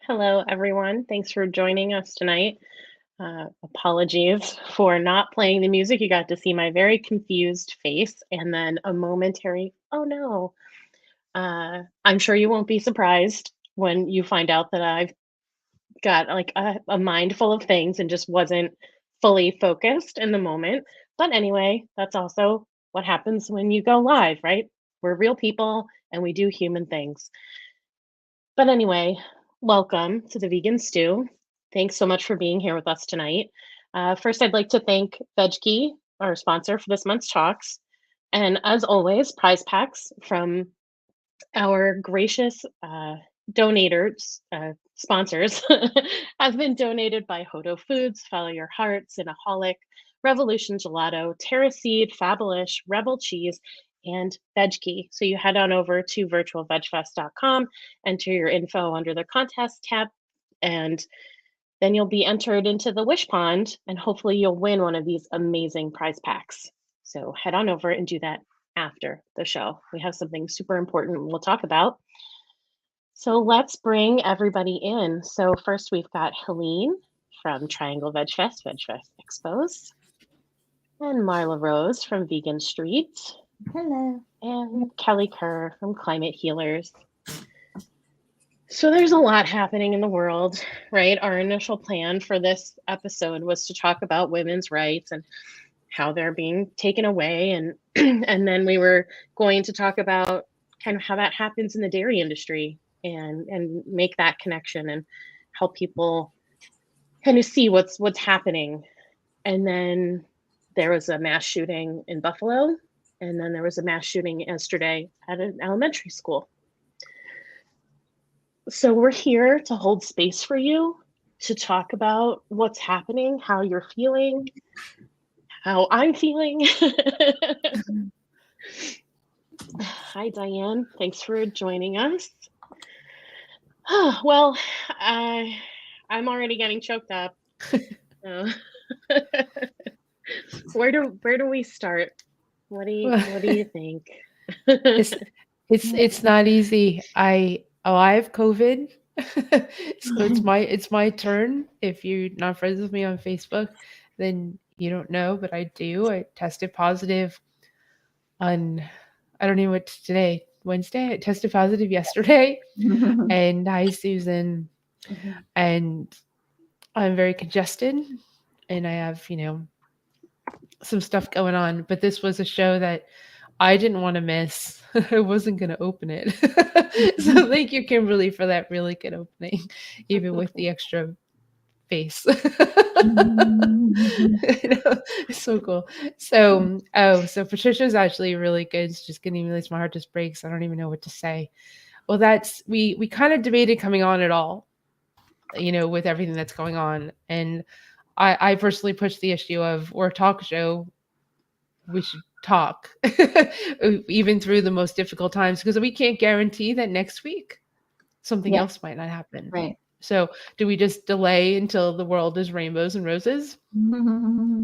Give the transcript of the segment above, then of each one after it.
Hello, everyone. Thanks for joining us tonight. Apologies for not playing the music. You got to see my very confused face and then a momentary, oh no. I'm sure you won't be surprised when you find out that I've got like a mind full of things and just wasn't fully focused in the moment. But anyway, that's also what happens when you go live, right? We're real people and we do human things. But anyway, welcome to the Vegan Stew. Thanks so much for being here with us tonight. First, I'd like to thank VegKey, our sponsor for this month's talks. And as always, prize packs from our gracious donators, sponsors, have been donated by Hodo Foods, Follow Your Heart, Cinnaholic, Revolution Gelato, Terra Seed, Fabulous, Rebel Cheese, and VegKey. So you head on over to virtualvegfest.com, enter your info under the contest tab, and then you'll be entered into the wish pond, and hopefully you'll win one of these amazing prize packs. So head on over and do that after the show. We have something super important we'll talk about. So let's bring everybody in. So first we've got Helene from Triangle Veg Fest Expos, and Marla Rose from Vegan Street. Hello. And Kelly Kerr from Climate Healers. So there's a lot happening in the world, right? Our initial plan for this episode was to talk about women's rights and how they're being taken away, and and then we were going to talk about kind of how that happens in the dairy industry and make that connection and help people kind of see what's happening. And then there was a mass shooting in Buffalo, and then there was a mass shooting yesterday at an elementary school. So we're here to hold space for you, to talk about what's happening, how you're feeling, how I'm feeling. Hi, Diane. Thanks for joining us. Well, I'm already getting choked up. Where do we start? What do you think? It's not easy. I have COVID. So it's my turn. If you're not friends with me on Facebook, then you don't know, but I do. I tested positive on, I don't know what today, Wednesday. I tested positive yesterday. And hi, Susan. And I'm very congested and I have, some stuff going on, but this was a show that I didn't want to miss. I wasn't going to open it. So thank you, Kimberly, for that really good opening, even with the extra face. It's so cool. So Patricia's actually really good. It's just getting really, my heart just breaks. I don't even know what to say. Well, we kind of debated coming on at all, with everything that's going on. And I personally pushed the issue of, we're a talk show, we should talk even through the most difficult times, because we can't guarantee that next week something else might not happen. Right. So do we just delay until the world is rainbows and roses?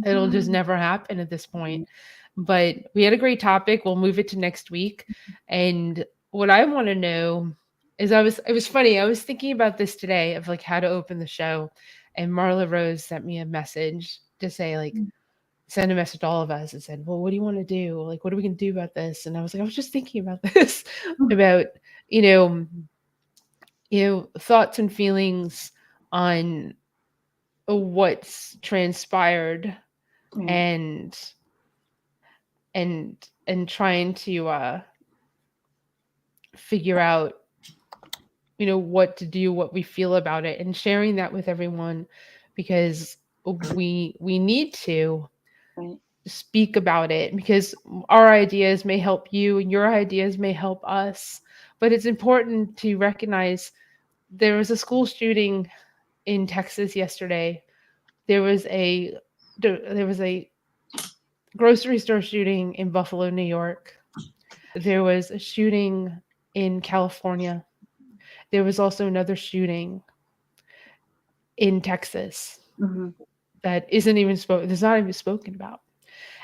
It'll just never happen at this point. But we had a great topic. We'll move it to next week. And what I want to know is, it was funny. I was thinking about this today of like how to open the show. And Marla Rose sent me a message to say, like, send a message to all of us and said, well, what do you want to do? Like, what are we going to do about this? And I was like, I was just thinking about this, about, thoughts and feelings on what's transpired, and trying to figure out, what to do, what we feel about it, and sharing that with everyone, because we need to speak about it, because our ideas may help you and your ideas may help us. But it's important to recognize there was a school shooting in Texas yesterday. There was a grocery store shooting in Buffalo, New York. There was a shooting in California. There was also another shooting in Texas that isn't even spoken. There's not even spoken about.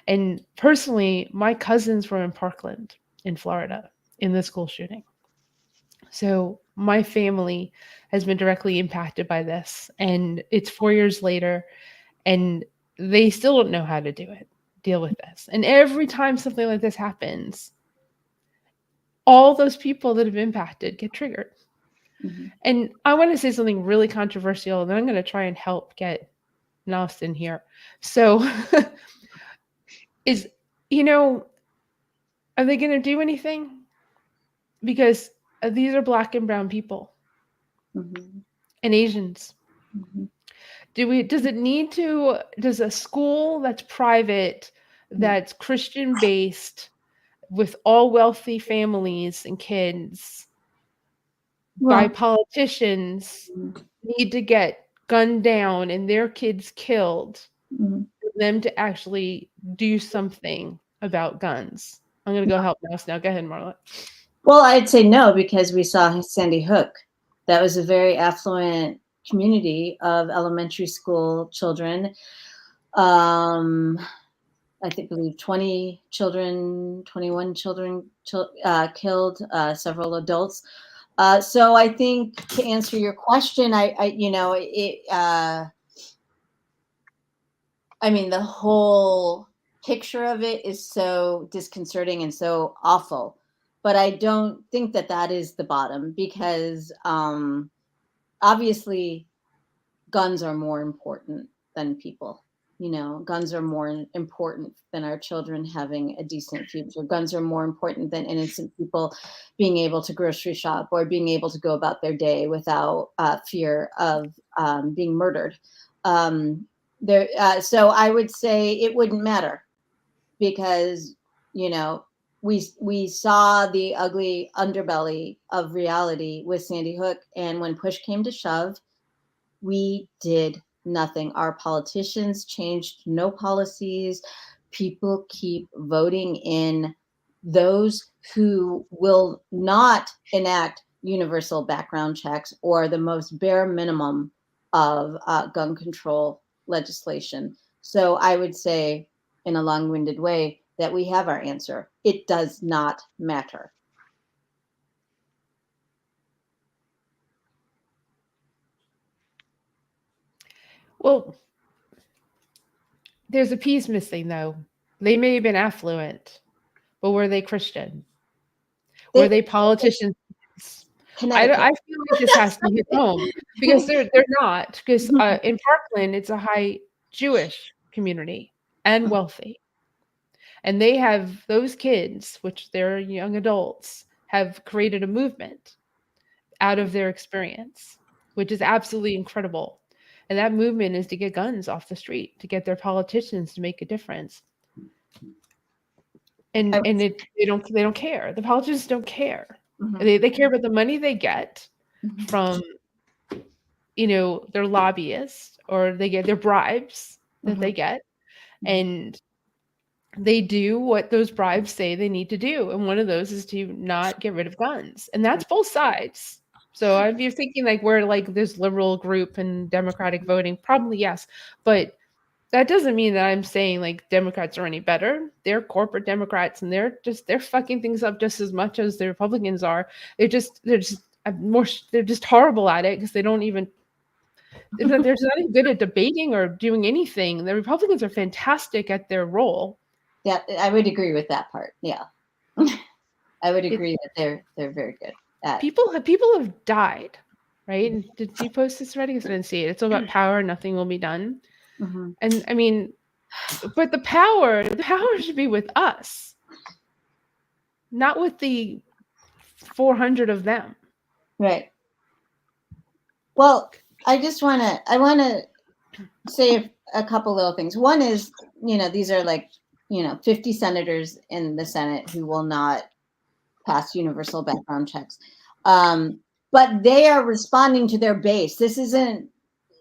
And personally, my cousins were in Parkland in Florida in the school shooting. So my family has been directly impacted by this, and it's 4 years later, and they still don't know how to deal with this. And every time something like this happens, all those people that have been impacted get triggered. Mm-hmm. And I want to say something really controversial, and then I'm going to try and help get Nast in here. So, are they going to do anything? Because these are Black and brown people, Mm-hmm. and Asians. Mm-hmm. Does a school that's private, that's Christian based, with all wealthy families and kids, by politicians, need to get gunned down and their kids killed for them to actually do something about guns? I'm going to go help Mouse now. Go ahead, Marla. Well, I'd say no, because we saw Sandy Hook. That was a very affluent community of elementary school children. I believe 20 children, 21 children killed, several adults. So I think, to answer your question, the whole picture of it is so disconcerting and so awful, but I don't think that is the bottom, because obviously guns are more important than people. Guns are more important than our children having a decent future. Guns are more important than innocent people being able to grocery shop or being able to go about their day without fear of being murdered. So I would say it wouldn't matter, because we saw the ugly underbelly of reality with Sandy Hook, and when push came to shove, we did nothing. Our politicians changed no policies. People keep voting in those who will not enact universal background checks or the most bare minimum of gun control legislation. So I would say, in a long-winded way, that we have our answer. It does not matter. Well, there's a piece missing, though. They may have been affluent, but were they Christian? Were they politicians? I feel like this has to hit home, because they're not. Because in Parkland, it's a high Jewish community and wealthy, and they have those kids, which they're young adults, have created a movement out of their experience, which is absolutely incredible. And that movement is to get guns off the street, to get their politicians to make a difference. And they don't care. The politicians don't care. Mm-hmm. They care about the money they get from their lobbyists, or they get their bribes that they get, and they do what those bribes say they need to do. And one of those is to not get rid of guns. And that's both sides. So if you're thinking like we're like this liberal group and Democratic voting, probably yes. But that doesn't mean that I'm saying like Democrats are any better. They're corporate Democrats, and they're fucking things up just as much as the Republicans are. They're just horrible at it, because they don't even they're not even good at debating or doing anything. The Republicans are fantastic at their role. Yeah, I would agree with that part. Yeah. I would agree that they're very good at people have died, right? Did you post this already? Because I didn't see it. It's all about power, nothing will be done. Mm-hmm. And I mean, but the power should be with us, not with the 400 of them. Right. Well, I want to say a couple little things. One is, these are like, 50 senators in the Senate who will not pass universal background checks. But they are responding to their base. This isn't,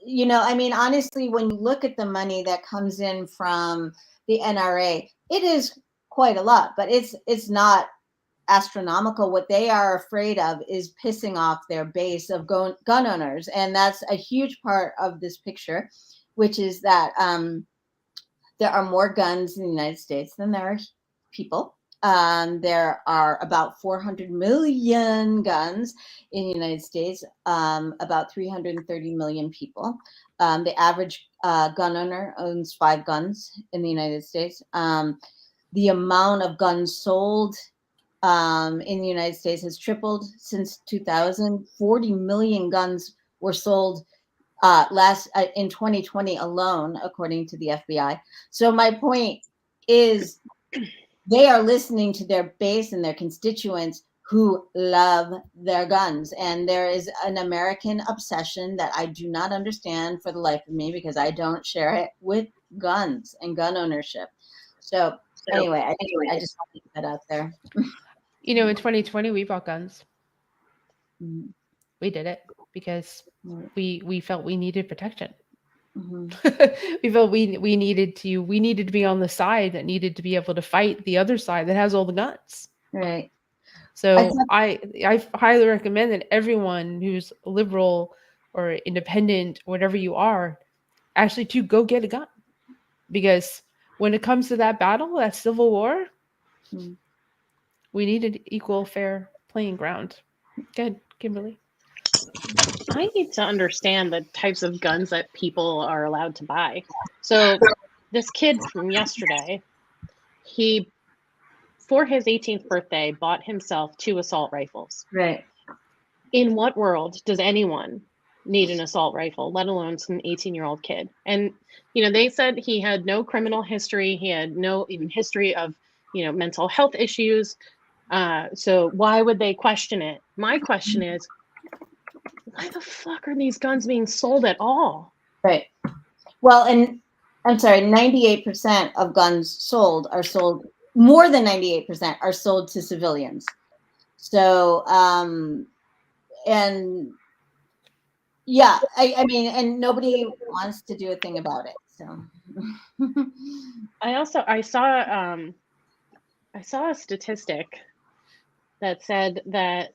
honestly, when you look at the money that comes in from the NRA, it is quite a lot, but it's not astronomical. What they are afraid of is pissing off their base of gun owners. And that's a huge part of this picture, which is that there are more guns in the United States than there are people. There are about 400 million guns in the United States, about 330 million people. The average gun owner owns 5 guns in the United States. The amount of guns sold in the United States has tripled since 2000. 40 million guns were sold in 2020 alone, according to the FBI. So my point is, they are listening to their base and their constituents who love their guns. And there is an American obsession that I do not understand for the life of me, because I don't share it, with guns and gun ownership. So anyway, I just want to get that out there. You know, in 2020, we bought guns. Mhm. We did it because Mhm. we felt we needed protection. Mhm. We felt we needed to be on the side that needed to be able to fight the other side that has all the guns. Right. So I highly recommend that everyone who's liberal or independent, whatever you are, actually to go get a gun, because when it comes to that battle, that civil war, Mhm. we needed equal, fair playing ground. Good, Kimberly. I need to understand the types of guns that people are allowed to buy. So this kid from yesterday, he, for his 18th birthday, bought himself 2 assault rifles. Right. In what world does anyone need an assault rifle, let alone some 18-year-old kid? And, you know, they said he had no criminal history. He had no even history of, you know, mental health issues. So why would they question it? My question is, why the fuck are these guns being sold at all? Right. Well, and I'm sorry, 98% of guns sold are sold, more than 98% are sold to civilians. So, and yeah, I mean, and nobody wants to do a thing about it. So, I saw a statistic that said that,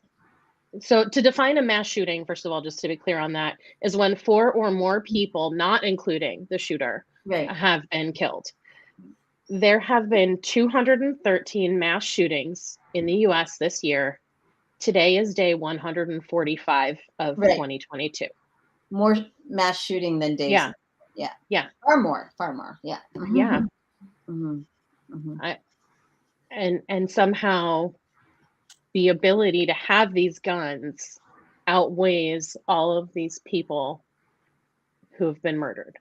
so to define a mass shooting, first of all, just to be clear on that, is when 4 or more people, not including the shooter, right. have been killed. There have been 213 mass shootings in the US this year. Today is day 145 of Right. 2022. More mass shooting than days. Yeah. Yeah. Yeah. Far more. Yeah. Yeah. Mm-hmm. Mm-hmm. And somehow the ability to have these guns outweighs all of these people who have been murdered.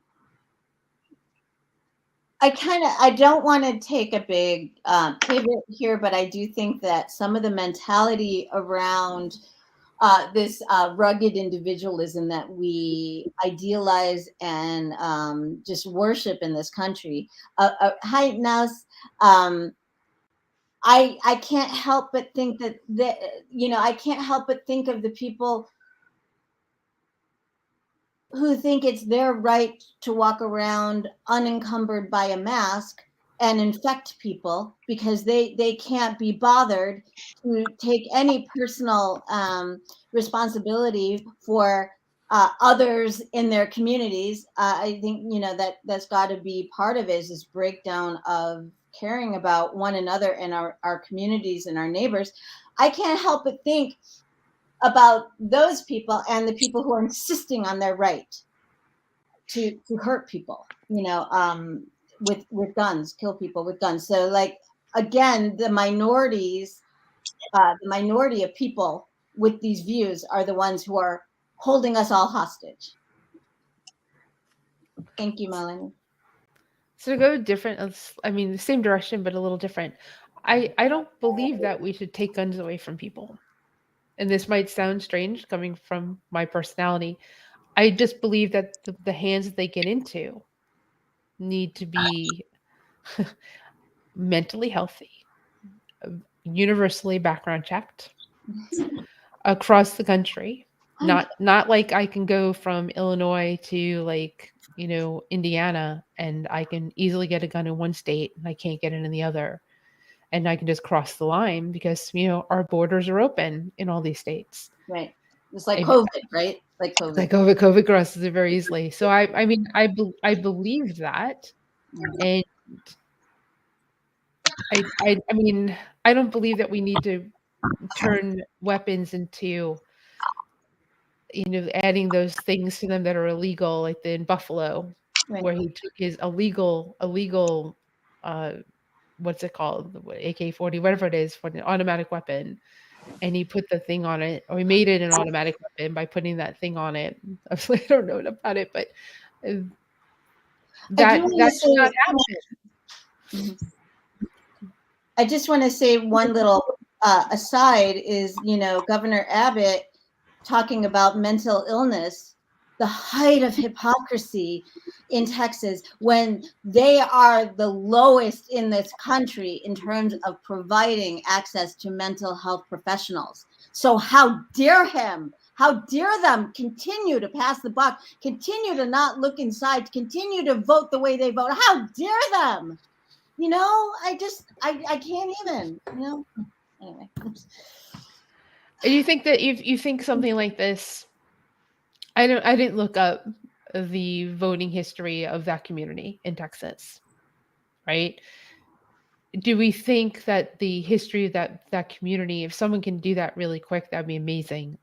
I don't want to take a big pivot here, but I do think that some of the mentality around this rugged individualism that we idealize and just worship in this country heighten us. I can't help but think that I can't help but think of the people who think it's their right to walk around unencumbered by a mask and infect people because they can't be bothered to take any personal responsibility for others in their communities. I think that's got to be part of it, is this breakdown of caring about one another and our communities and our neighbors. I can't help but think about those people and the people who are insisting on their right to hurt people, with guns, kill people with guns. So, like, again, the minority of people with these views are the ones who are holding us all hostage. Thank you, Melanie. So to go different, I mean, the same direction, but a little different. I don't believe that we should take guns away from people. And this might sound strange coming from my personality. I just believe that the hands that they get into need to be mentally healthy, universally background checked across the country. Not like I can go from Illinois to, like, Indiana, and I can easily get a gun in one state and I can't get it in the other. And I can just cross the line because, our borders are open in all these states. Right. It's like COVID, right? Like COVID. Like COVID crosses it very easily. So I mean, I believe that. And I mean, I don't believe that we need to turn weapons into, adding those things to them that are illegal, like in Buffalo, Right. where he took his illegal, uh, what's it called, AK-40, whatever it is, for an automatic weapon, and he put the thing on it, or he made it an automatic weapon by putting that thing on it. I don't know about it, but I that do want to that should say, not happen. I just want to say one little aside is, Governor Abbott talking about mental illness, the height of hypocrisy in Texas when they are the lowest in this country in terms of providing access to mental health professionals. So how dare him? How dare them continue to pass the buck, continue to not look inside, continue to vote the way they vote? How dare them? I can't even, anyway. Do you think that if you think something like this, I didn't look up the voting history of that community in Texas, right? Do we think that the history of that community, if someone can do that really quick, that'd be amazing.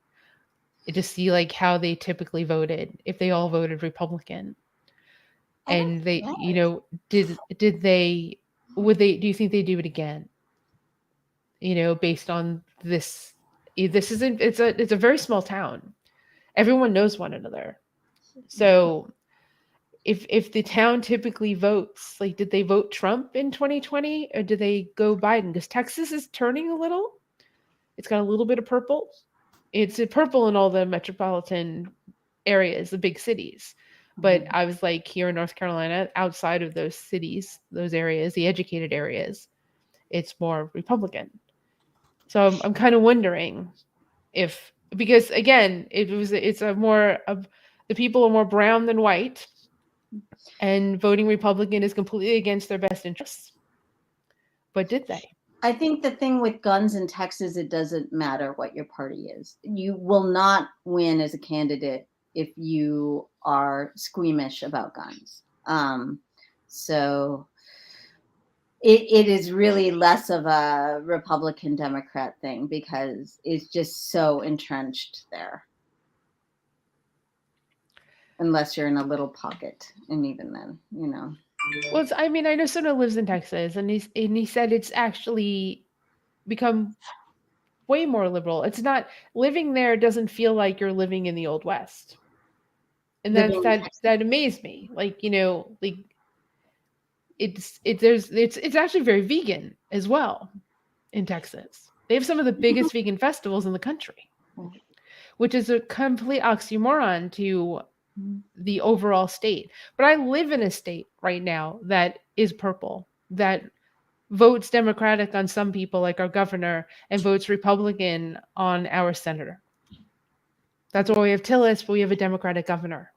To see like how they typically voted, if they all voted Republican. And they, did they, do you think they do it again? Based on this isn't, it's a very small town. Everyone knows one another. So if the town typically votes, like, did they vote Trump in 2020 or did they go Biden? Because Texas is turning a little. It's got a little bit of purple. It's purple in all the metropolitan areas, the big cities. But I was like, here in North Carolina, outside of those cities, those areas, the educated areas, it's more Republican. So I'm kind of wondering if, because again, the people are more brown than white, and voting Republican is completely against their best interests. But did they? I think the thing with guns in Texas, it doesn't matter what your party is. You will not win as a candidate if you are squeamish about guns. So it is really less of a Republican Democrat thing because it's just so entrenched there. Unless you're in a little pocket, and even then, Well, I know someone who lives in Texas, and he said it's actually become way more liberal. It's not, living there doesn't feel like you're living in the Old West, and that amazed me. Like, like it's actually very vegan as well in Texas. They have some of the biggest vegan festivals in the country, which is a complete oxymoron to the overall state. But I live in a state right now that is purple, that votes Democratic on some people, like our governor, and votes Republican on our senator. That's why we have Tillis, but we have a Democratic governor.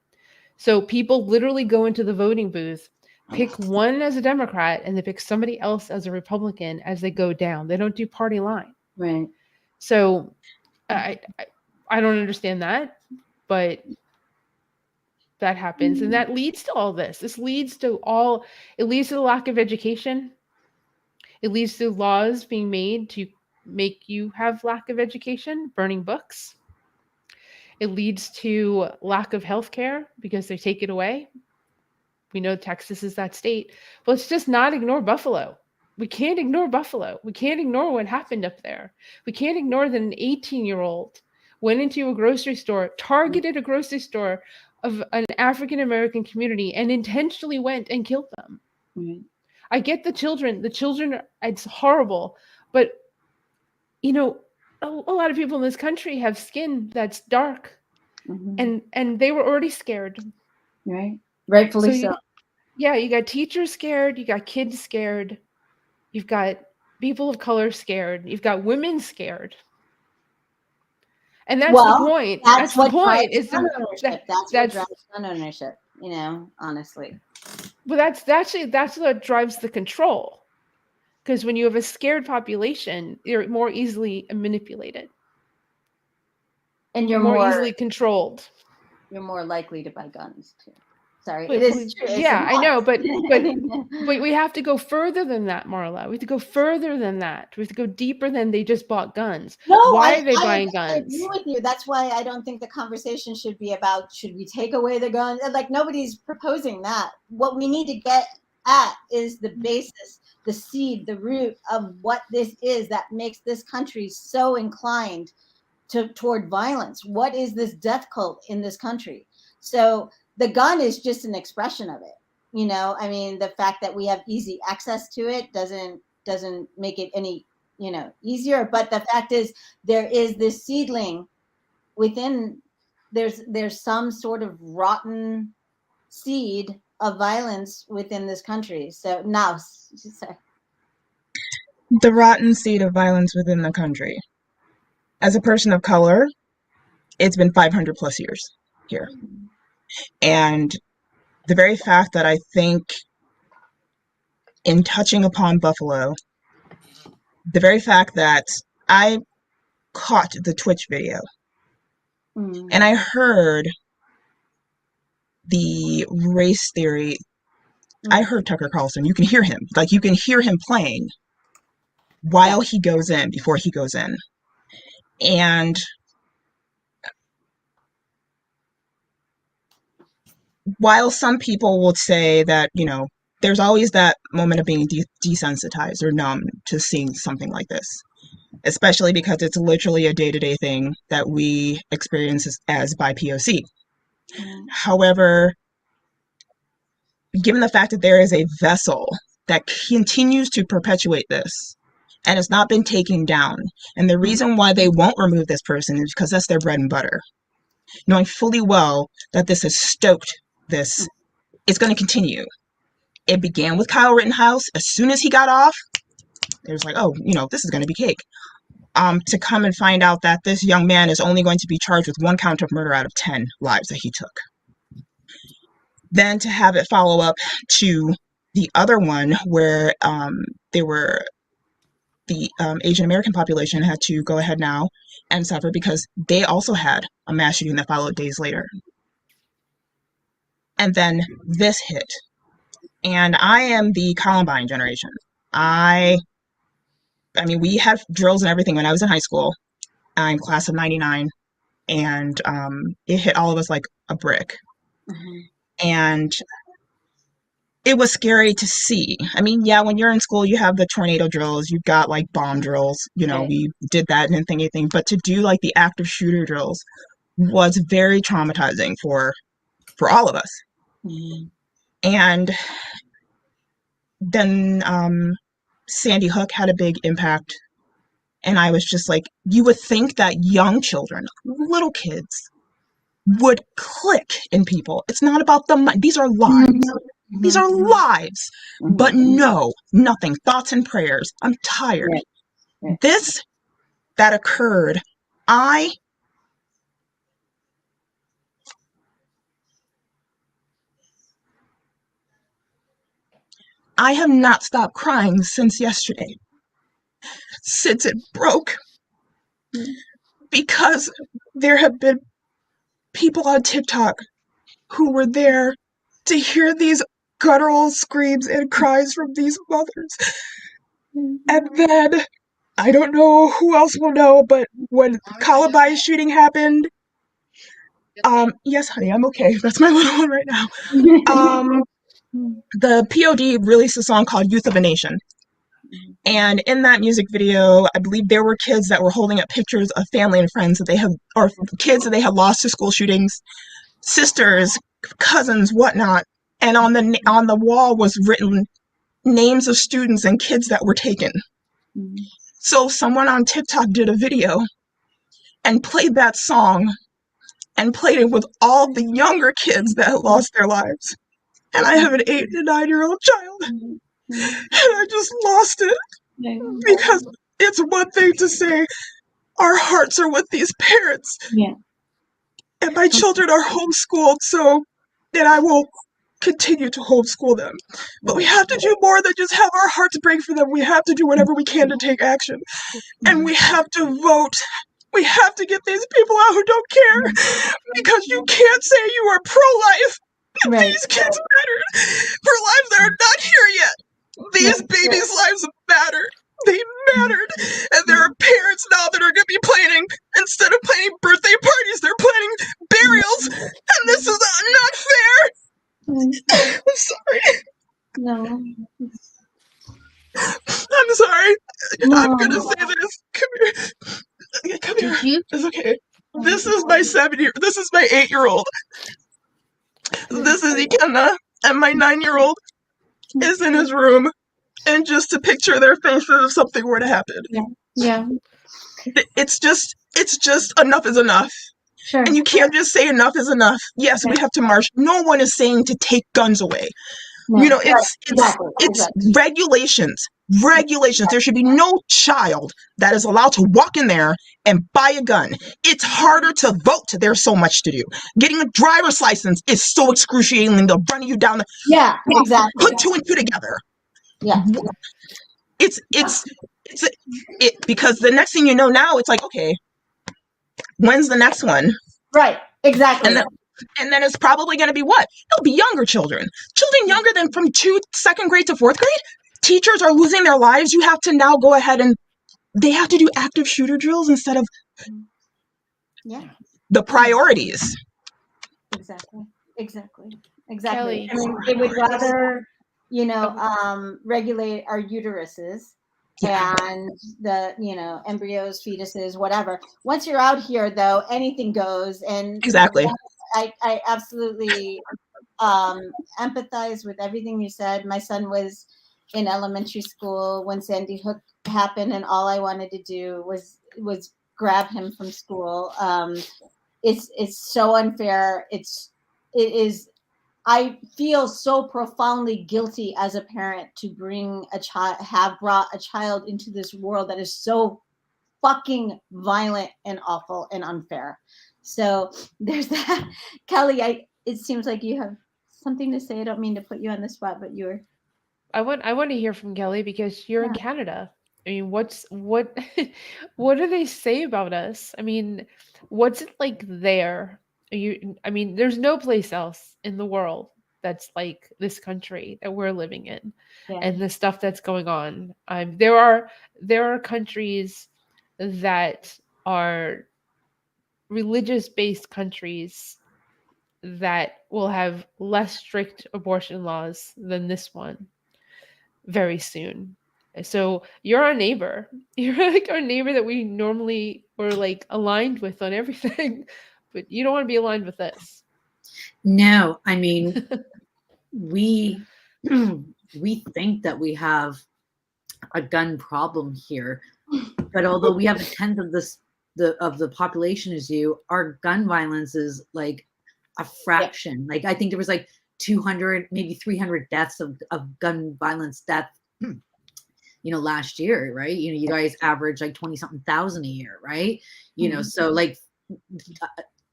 So people literally go into the voting booth, pick one as a Democrat, and they pick somebody else as a Republican as they go down. They don't do party line. Right. So I don't understand that, but that happens, and that leads to all this. It leads to the lack of education. It leads to laws being made to make you have lack of education, burning books. It leads to lack of health care because they take it away. We know Texas is that state. But let's just not ignore Buffalo. We can't ignore Buffalo. We can't ignore what happened up there. We can't ignore that an 18-year-old went into a grocery store, targeted a grocery store of an African-American community, and intentionally went and killed them. Mm-hmm. I get the children, it's horrible, but a lot of people in this country have skin that's dark, and they were already scared. Right. Rightfully so. You got teachers scared, you got kids scared, you've got people of color scared, you've got women scared. And that's the point. That's what the point. Drives gun ownership. That's what drives gun ownership, honestly. Well, that's what drives the control. Because when you have a scared population, you're more easily manipulated. And you're more easily controlled. You're more likely to buy guns too. Sorry, But it is true. It's yeah, I know, but but we have to go further than that, Marla. We have to go further than that. We have to go deeper than they just bought guns. no, Why I, are they I, buying I guns? agree with you. That's why I don't think the conversation should be about should we take away the guns. Like nobody's proposing that. What we need to get at is the basis, the seed, the root of what this is that makes this country so inclined toward violence. What is this death cult in this country? So the gun is just an expression of it. You know, I mean, the fact that we have easy access to it doesn't make it any, you know, easier. But the fact is, there is this seedling within. There's some sort of rotten seed of violence within this country. So now, sorry. The rotten seed of violence within the country. As a person of color, it's been 500 plus years here. And the very fact that I think in touching upon Buffalo, the very fact that I caught the Twitch video and I heard the race theory. I heard Tucker Carlson. You can hear him. Like, you can hear him playing while he goes in, before he goes in. And while some people will say that, you know, there's always that moment of being desensitized or numb to seeing something like this, especially because it's literally a day-to-day thing that we experience as BIPOC. However, given the fact that there is a vessel that continues to perpetuate this and it's not been taken down, and the reason why they won't remove this person is because that's their bread and butter, knowing fully well that this has stoked this, it's going to continue. It began with Kyle Rittenhouse. As soon as he got off, it was like, oh, you know, this is going to be cake. To come and find out that this young man is only going to be charged with 1 count of murder out of 10 lives that he took. Then to have it follow up to the other one where the Asian American population had to go ahead now and suffer because they also had a mass shooting that followed days later. And then this hit. And I am the Columbine generation. I mean, we had drills and everything when I was in high school. I'm class of 99. And it hit all of us like a brick. And it was scary to see. I mean, yeah, when you're in school, you have the tornado drills, you've got like bomb drills, you know, we did that and didn't think anything. But to do like the active shooter drills was very traumatizing for all of us. And then Sandy Hook had a big impact. And I was just like, you would think that young children, little kids, would click in people. It's not about the money. These are lives. These are lives. But no, nothing. Thoughts and prayers. I'm tired. This that occurred, I have not stopped crying since yesterday. Since it broke. Because there have been people on TikTok who were there to hear these guttural screams and cries from these mothers. And then, I don't know who else will know, but when Columbine shooting happened, yes, honey, I'm okay. That's my little one right now. The POD released a song called Youth of a Nation. And in that music video, I believe there were kids that were holding up pictures of family and friends that they have, or kids that they had lost to school shootings, sisters, cousins, whatnot. And on the wall was written names of students and kids that were taken. So someone on TikTok did a video and played that song and played it with all the younger kids that lost their lives. And I have an 8 and 9-year-old child. And I just lost it. Because it's one thing to say our hearts are with these parents. And my children are homeschooled, and I will continue to homeschool them. But we have to do more than just have our hearts break for them. We have to do whatever we can to take action. And we have to vote. We have to get these people out who don't care. Because you can't say you are pro-life Right. These kids mattered for lives that are not here yet. These babies' lives matter. They mattered. And there are parents now that are going to be planning, instead of planning birthday parties, they're planning burials. And this is not fair. I'm sorry. No. I'm sorry. I'm going to No. say this. Come here. Come here. Did you? It's okay. This is my 8-year-old. This is Ikenna. And my 9-year-old is in his room. And just to picture their faces if something were to happen. Yeah. It's just enough is enough. Sure. And you can't just say enough is enough. Yes, we have to march. No one is saying to take guns away. No. You know, it's Exactly. regulations. Regulations. There should be no child that is allowed to walk in there and buy a gun. It's harder to vote. There's so much to do. Getting a driver's license is so excruciating. They'll run you down. Yeah, exactly. Put 2 and 2 together. Yeah. It's because the next thing you know now, it's like, okay, when's the next one? Right. Exactly. And then it's probably going to be what? It'll be younger children. Children younger than from 2nd grade to 4th grade. Teachers are losing their lives. You have to now go ahead and they have to do active shooter drills instead of the priorities. Exactly. Kelly. I mean, they would rather, regulate our uteruses and the, embryos, fetuses, whatever. Once you're out here, though, anything goes. And exactly. I absolutely empathize with everything you said. My son was in elementary school when Sandy Hook happened, and all I wanted to do was grab him from school. It's so unfair. It is. I feel so profoundly guilty as a parent to have brought a child into this world that is so fucking violent and awful and unfair. So there's that. Kelly, it seems like you have something to say. I don't mean to put you on the spot, but I want to hear from Kelly because you're in Canada. I mean, what do they say about us? I mean, what's it like there? I mean, there's no place else in the world that's like this country that we're living in, and the stuff that's going on. There are countries that are religious-based countries that will have less strict abortion laws than this one very soon. So you're our neighbor. You're like our neighbor that we normally were like aligned with on everything, but you don't want to be aligned with us. No, I mean, we think that we have a gun problem here, but although we have a tenth of the population as you, our gun violence is like a fraction. Like I think there was like 200, maybe 300 deaths of gun violence death, last year, right? You guys average like 20-something thousand a year, right? So like,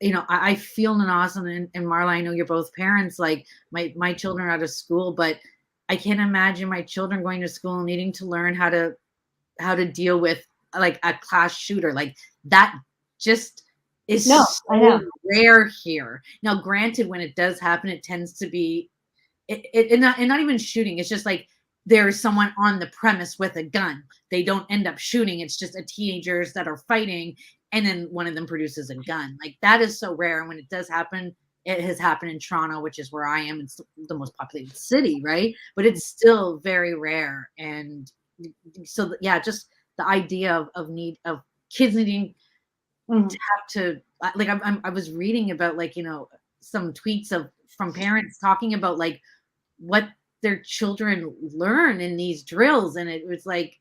I feel Nanasan and Marla, I know you're both parents, like my children are out of school, but I can't imagine my children going to school and needing to learn how to deal with like a class shooter. Like that just is so rare here. Now, granted, when it does happen, it tends to be not even shooting. It's just like there's someone on the premise with a gun. They don't end up shooting. It's just teenagers that are fighting, and then one of them produces a gun. Like that is so rare. And when it does happen, it has happened in Toronto, which is where I am. It's the most populated city, right? But it's still very rare. And so, just the idea of kids needing to have to, like, I was reading about like, some tweets from parents talking about like what their children learn in these drills. And it was like,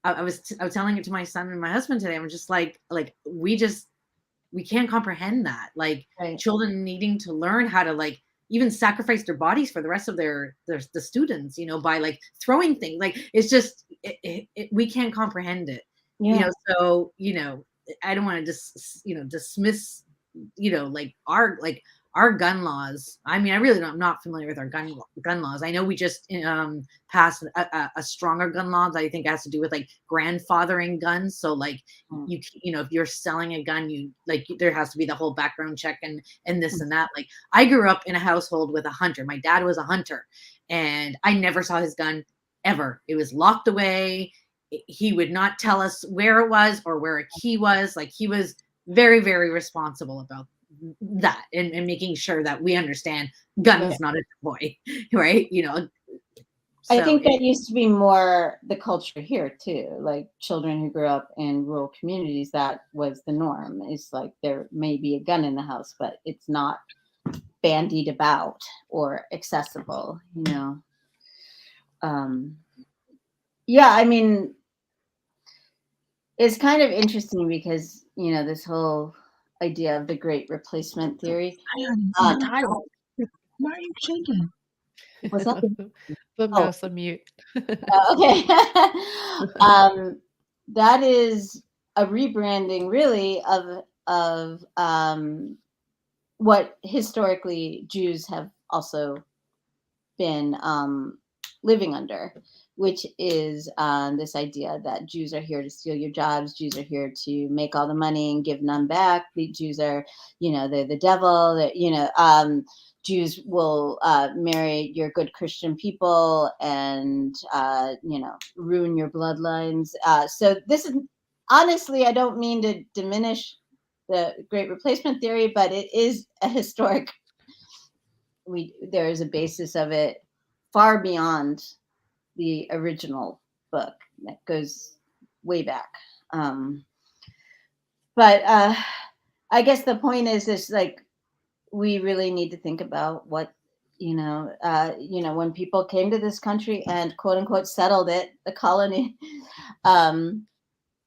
I was telling it to my son and my husband today. I'm just like we can't comprehend that. Like children needing to learn how to like even sacrifice their bodies for the rest of the students, by like throwing things. Like it's just we can't comprehend it. So I don't want to just dismiss like our gun laws, I mean, I'm not familiar with our gun laws. I know we just passed a stronger gun law that I think has to do with like grandfathering guns. So like you know, if you're selling a gun, there has to be the whole background check and this and that. Like I grew up in a household with a hunter. My dad was a hunter, and I never saw his gun ever. It was locked away. He would not tell us where it was or where a key was. Like he was very, very responsible about that and making sure that we understand gun is not a toy, right? You know, so I think that used to be more the culture here too. Like children who grew up in rural communities, that was the norm. It's like there may be a gun in the house, but it's not bandied about or accessible, you know. Yeah, I mean, it's kind of interesting because, you know, this whole idea of the great replacement theory. The title. Why are you shaking? What's up? The mouse on mute. Okay. That is a rebranding really of what historically Jews have also been living under, which is this idea that Jews are here to steal your jobs. Jews are here to make all the money and give none back. The Jews are, you know, they're the devil. That, you know, Jews will marry your good Christian people and, you know, ruin your bloodlines. So this is, honestly, I don't mean to diminish the Great Replacement theory, but it is a historic, there is a basis of it far beyond the original book that goes way back. But I guess the point is like, we really need to think about what, you know, when people came to this country and quote unquote settled it, the colony,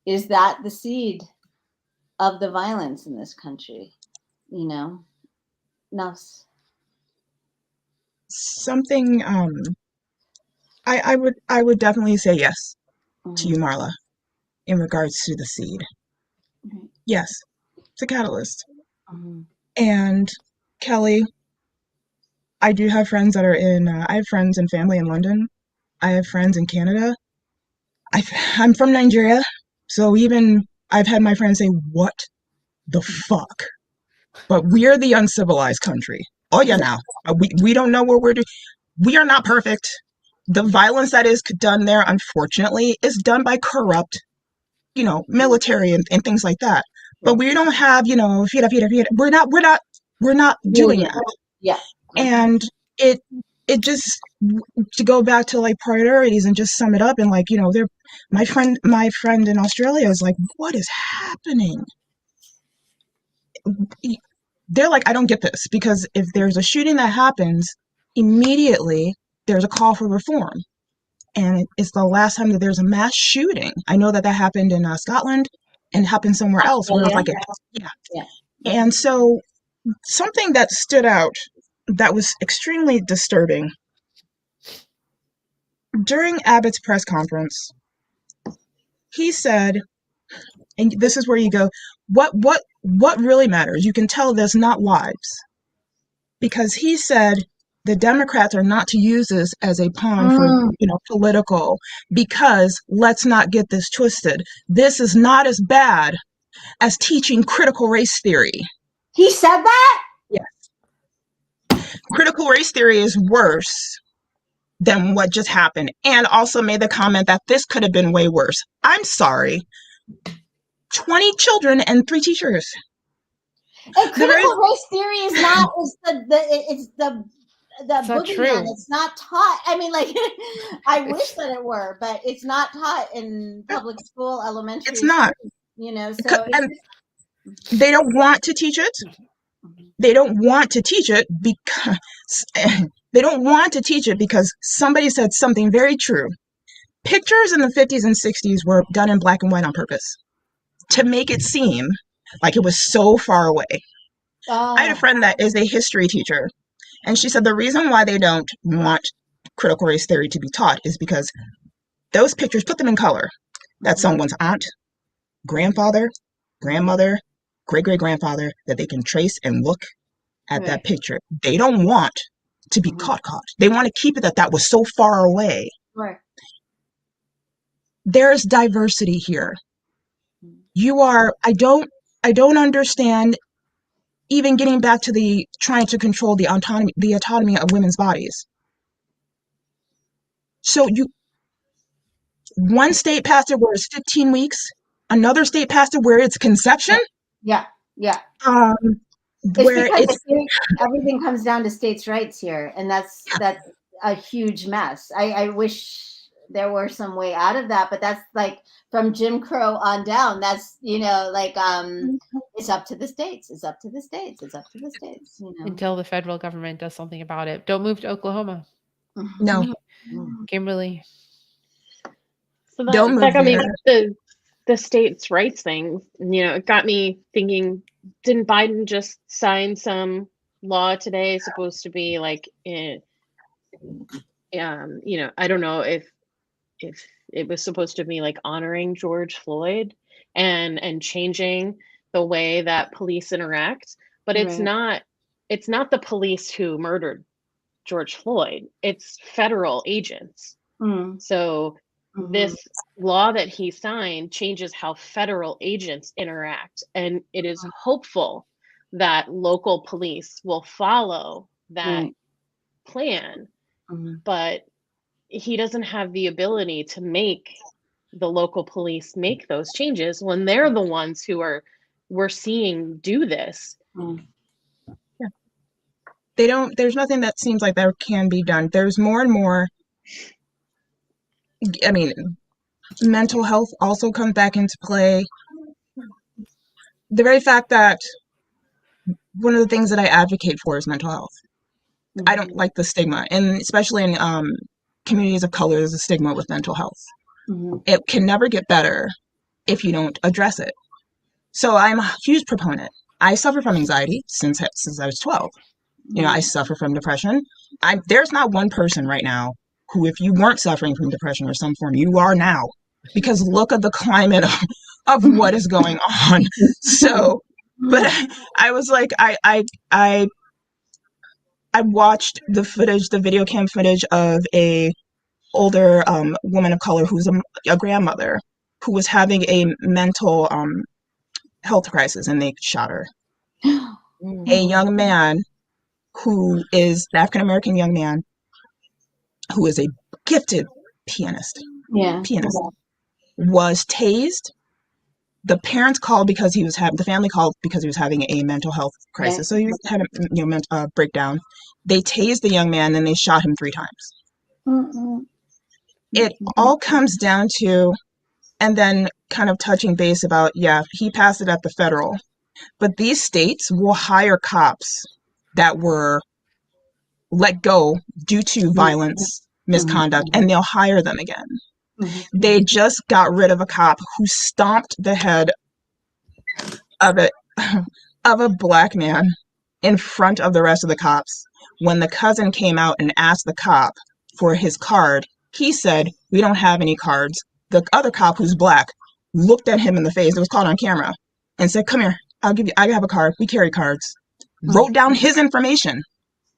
is that the seed of the violence in this country? You know, no. Something I would definitely say yes to you, Marla, in regards to the seed. Yes, it's a catalyst. And Kelly, I do have friends that are in, I have friends and family in London. I have friends in Canada. I'm from Nigeria, so even I've had my friends say, what the fuck? But we're the uncivilized country. Oh yeah, now. We don't know what we're doing. We are not perfect. The violence that is done there, unfortunately, is done by corrupt, you know, military and things like that. But we don't have, you know, we're not doing that. Yeah. And it just, to go back to like priorities and just sum it up, and like, you know, my friend in Australia is like, what is happening? They're like, I don't get this, because if there's a shooting that happens, immediately there's a call for reform. And it's the last time that there's a mass shooting. I know that happened in Scotland and happened somewhere else where it was like, yeah. And so something that stood out that was extremely disturbing during Abbott's press conference, he said, and this is where you go, what really matters? You can tell there's not lives, because he said the Democrats are not to use this as a pawn for, you know, political, because let's not get this twisted. This is not as bad as teaching critical race theory. He said that? Yes. Critical race theory is worse than what just happened, and also made the comment that this could have been way worse. I'm sorry. 20 children and 3 teachers. And critical race theory is not, it's the boogeyman. It's not taught. I mean, like, I wish that it were, but it's not taught in public school, elementary. It's not. You know, so and they don't want to teach it. They don't want to teach it because somebody said something very true. Pictures in the 50s and 60s were done in black and white on purpose to make it seem like it was so far away. I had a friend that is a history teacher, and she said the reason why they don't want critical race theory to be taught is because those pictures put them in color. That's someone's aunt, grandfather, grandmother, great-great-grandfather that they can trace and look at Right. that picture. They don't want to be Mhm. caught. They want to keep it that was so far away. Right. There's diversity here. Mhm. I don't understand, even getting back to the trying to control the autonomy of women's bodies. So one state passed it where it's 15 weeks, another state passed it where it's conception. Yeah. Yeah. It's Where because everything comes down to states' rights here, and that's a huge mess. I wish there were some way out of that, but that's like from Jim Crow on down. That's it's up to the states. It's up to the states. It's up to the states. Until the federal government does something about it. Don't move to Oklahoma, no, Kimberly. So Don't that move got me there. with the states' rights thing. It got me thinking, didn't Biden just sign some law today supposed to be like I don't know if it was supposed to be like honoring George Floyd and changing the way that police interact, but it's Right. not the police who murdered George Floyd. It's federal agents. Mm. So Mhm. this law that he signed changes how federal agents interact, and it is hopeful that local police will follow that Right. plan, Mhm. but he doesn't have the ability to make the local police make those changes when they're the ones who we're seeing do this. Mm. There's nothing that seems like that can be done. There's more and more, I mean, mental health also comes back into play. The very fact that one of the things that I advocate for is mental health. I don't like the stigma, and especially in communities of color, there's a stigma with mental health. Mhm. It can never get better if you don't address it. So I'm a huge proponent. I suffer from anxiety since I was 12. I suffer from depression. There's not one person right now who, if you weren't suffering from depression or some form, you are now, because look at the climate of what is going on. So, but I was like, I watched the video cam footage of a older woman of color who's a grandmother who was having a mental health crisis, and they shot her. A young man who is an African-American young man who is a gifted pianist was tased. The parents called because the family called because he was having a mental health crisis. So he had a breakdown. They tased the young man and they shot him 3 times. It all comes down to, and then kind of touching base about, he passed it at the federal, but these states will hire cops that were let go due to violence, misconduct, and they'll hire them again. They just got rid of a cop who stomped the head of a black man in front of the rest of the cops. When the cousin came out and asked the cop for his card, he said, "We don't have any cards." The other cop, who's black, looked at him in the face, it was caught on camera, and said, "Come here, I have a card, we carry cards." Wrote down his information,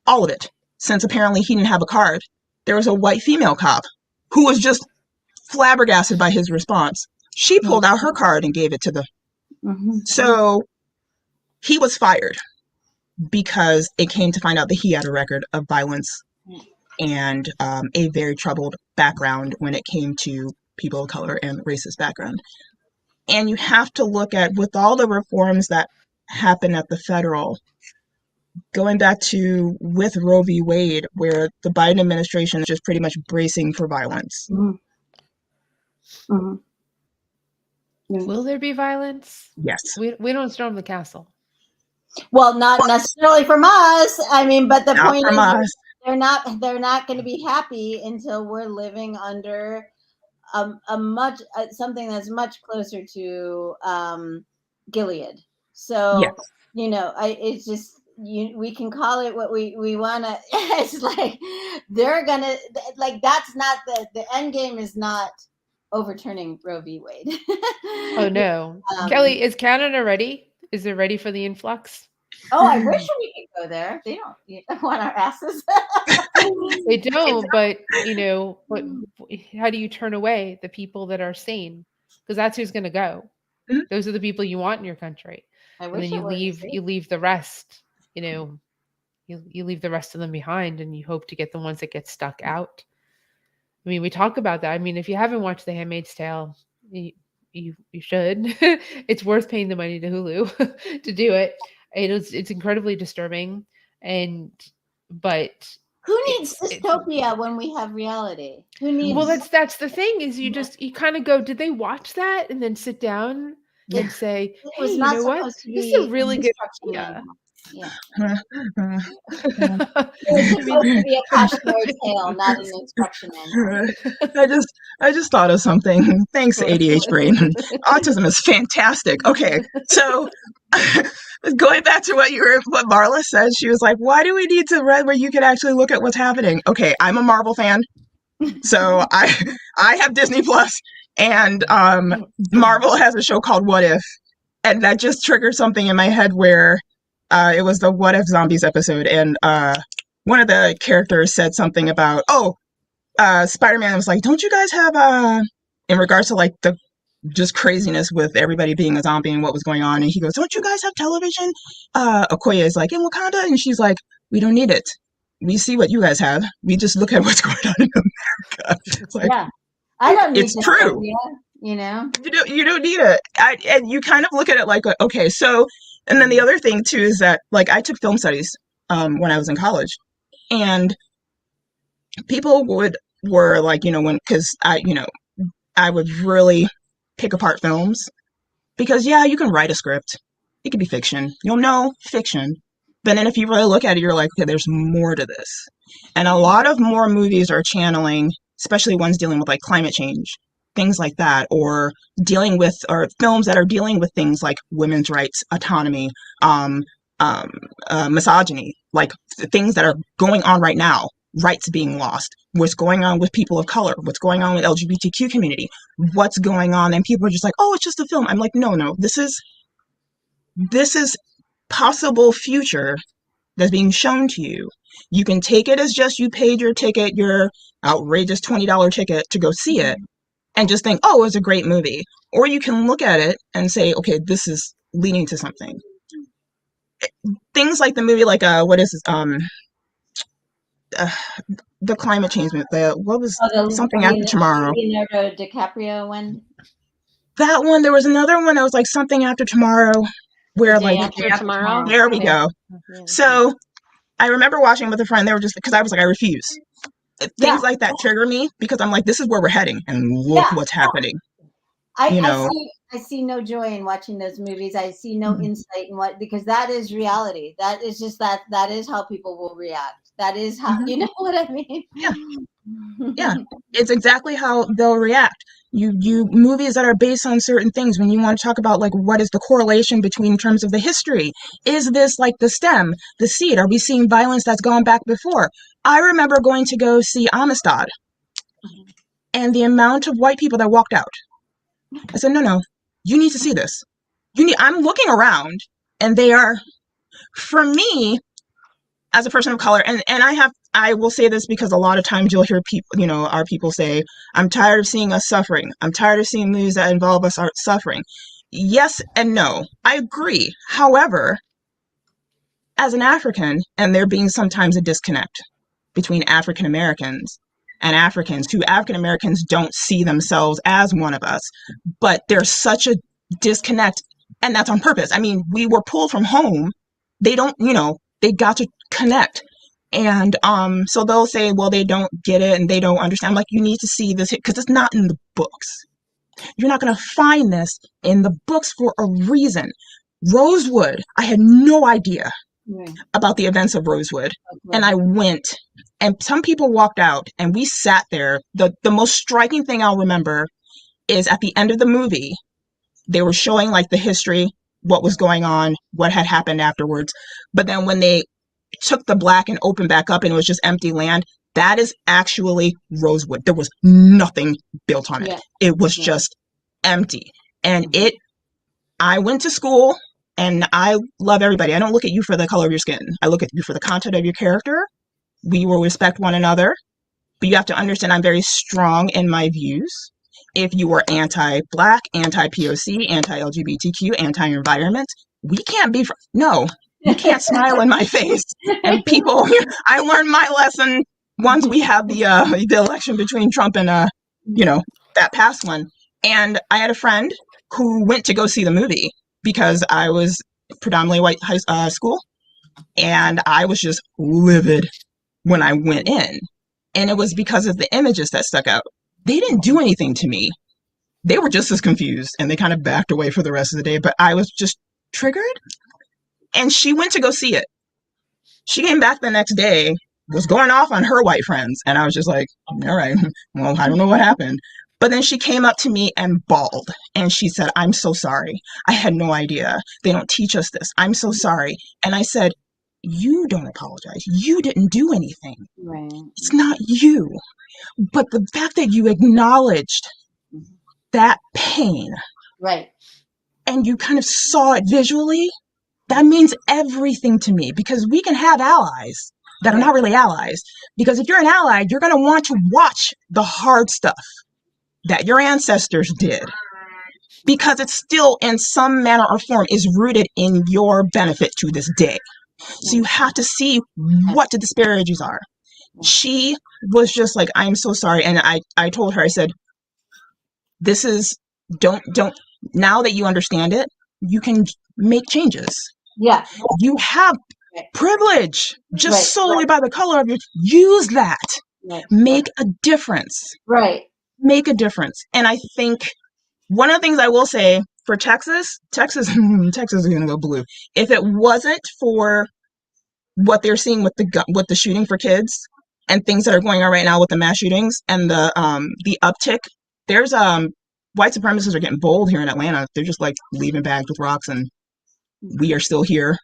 all of it, since apparently he didn't have a card. There was a white female cop who was just flabbergasted by his response. She pulled out her card and gave it to the... So he was fired because it came to find out that he had a record of violence and a very troubled background when it came to people of color and racist background. And you have to look at, with all the reforms that happen at the federal, going back to with Roe v. Wade, where the Biden administration is just pretty much bracing for violence. Will there be violence? Yes. We don't storm the castle. Well, not necessarily from us. I mean, but the point is, us. they're not going to be happy until we're living under something that's much closer to Gilead. So yes. It's just we can call it what we want to. It's like they're gonna that's not the end game is not overturning Roe v. Wade. Oh no, Kelly, is Canada ready? Is it ready for the influx? Oh, I wish we could go there. They don't want our asses. They don't, but how do you turn away the people that are sane? Because that's who's going to go. Mhm. Those are the people you want in your country. I And wish then it was. you leave the rest, you leave the rest of them behind, and you hope to get the ones that get stuck out. I mean, we talk about that. I mean, if you haven't watched The Handmaid's Tale, you should. It's worth paying the money to Hulu to do it. It's incredibly disturbing, but Who needs dystopia when we have reality? Who needs? well, that's the thing is you kind of go, did they watch that and then sit down and say, It hey, was you not know what? supposed to This is be a really good construction idea. manual. Yeah. I It was supposed to be a cautionary tale, not an instruction manual. I just thought of something. Thanks, ADH brain. Autism is fantastic. Okay, so going back to what Marla said, she was like, "Why do we need to read where you can actually look at what's happening?" Okay, I'm a Marvel fan, so I have Disney Plus, and Marvel has a show called What If, and that just triggered something in my head where it was the What If Zombies episode, and one of the characters said something about, Spider-Man was like, don't you guys have, in regards to like the just craziness with everybody being a zombie and what was going on, and he goes, don't you guys have television? Okoye is like, in Wakanda? And she's like, we don't need it. We see what you guys have. We just look at what's going on in America. It's like, Yeah, I don't need it's true. You know, You don't need it. And you kind of look at it like, okay, so, and then the other thing too is that, like, I took film studies when I was in college, and people were like, because I would really pick apart films because, yeah, you can write a script. It could be fiction. You'll know fiction. But then if you really look at it, you're like, okay, there's more to this. And a lot of more movies are channeling, especially ones dealing with like climate change, things like that, or films that are dealing with things like women's rights, autonomy, misogyny, like things that are going on right now, rights being lost, what's going on with people of color, what's going on with LGBTQ community, what's going on, and people are just like, oh, it's just a film. I'm like, no, this is possible future that's being shown to you. You can take it as just you paid your ticket, your outrageous $20 ticket to go see it, and just think, oh, it's a great movie. Or you can look at it and say, okay, this is leading to something. Things like the movie, like what is the climate change movie? Something After Tomorrow? Leonardo DiCaprio one. That one. There was another one that was like Something After Tomorrow, where Day After Tomorrow. There we go. So I remember watching with a friend. They were just because I was like, I refuse. Things like that trigger me because I'm like, this is where we're heading, and look what's happening. I see no joy in watching those movies. I see no insight in because that is reality. That is just that is how people will react. That is how, you know what I mean? Yeah. It's exactly how they'll react. You movies that are based on certain things, when you want to talk about like what is the correlation between in terms of the history, is this like the stem, the seed? Are we seeing violence that's gone back before? I remember going to go see Amistad, and the amount of white people that walked out. I said, no, you need to see this. I'm looking around, and they are, for me, as a person of color, and I will say this because a lot of times you'll hear people, our people say, I'm tired of seeing us suffering. I'm tired of seeing movies that involve us suffering. Yes and no. I agree. However, as an African, and there being sometimes a disconnect between African Americans and Africans, who African Americans don't see themselves as one of us, but there's such a disconnect, and that's on purpose. I mean, we were pulled from home. They don't, they got to connect. And so they'll say, well, they don't get it and they don't understand. I'm like, you need to see this because it's not in the books. You're not going to find this in the books for a reason. Rosewood, I had no idea about the events of Rosewood. And I went, and some people walked out, and we sat there. The most striking thing I'll remember is at the end of the movie, they were showing like the history, what was going on, what had happened afterwards. But then when they took the black and opened back up and it was just empty land, that is actually Rosewood. There was nothing built on it. It was just empty. And I went to school And I love everybody. I don't look at you for the color of your skin. I look at you for the content of your character. We will respect one another, but you have to understand I'm very strong in my views. If you are anti-Black, anti-POC, anti-LGBTQ, anti-environment, we can't be no, you can't smile in my face. And people, I learned my lesson once we had the election between Trump and that past one. And I had a friend who went to go see the movie because I was predominantly white high school, and I was just livid when I went in. And it was because of the images that stuck out. They didn't do anything to me. They were just as confused, and they kind of backed away for the rest of the day, but I was just triggered. And she went to go see it. She came back the next day, was going off on her white friends, and I was just like, all right, well, I don't know what happened. But then she came up to me and bawled, and she said, I'm so sorry. I had no idea. They don't teach us this. I'm so sorry. And I said, you don't apologize. You didn't do anything. Right. It's not you. But the fact that you acknowledged that pain Right. and you kind of saw it visually, that means everything to me, because we can have allies that are not really allies. Because if you're an ally, you're going to want to watch the hard stuff that your ancestors did, because it's still in some manner or form is rooted in your benefit to this day. So you have to see what the disparities are. She was just like, I'm so sorry. And I told her, I said, this is, don't, now that you understand it, you can make changes. Yeah. You have privilege just solely by the color of your, use that. Make a difference. Right. Make a difference. And I think one of the things I will say for Texas is going to go blue. If it wasn't for what they're seeing with the shooting for kids and things that are going on right now with the mass shootings and the uptick, there's white supremacists are getting bold here in Atlanta. They're just like leaving bags with rocks, and we are still here.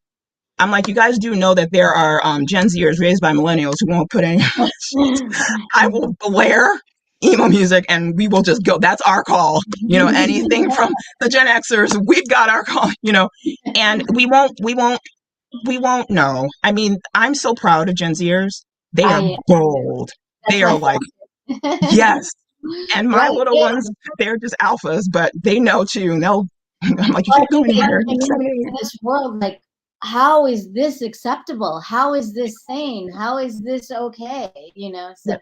I'm like, you guys do know that there are Gen Zers raised by millennials who won't put any. I will blare emo music and we will just go. That's our call. Anything from the Gen Xers, we've got our call. And we won't know. I mean, I'm so proud of Gen Zers. They are bold. They are like, yes. And my little ones, they're just alphas, but they know too. And I'm like, you keep going here. In this world, like, how is this acceptable? How is this sane? How is this okay? So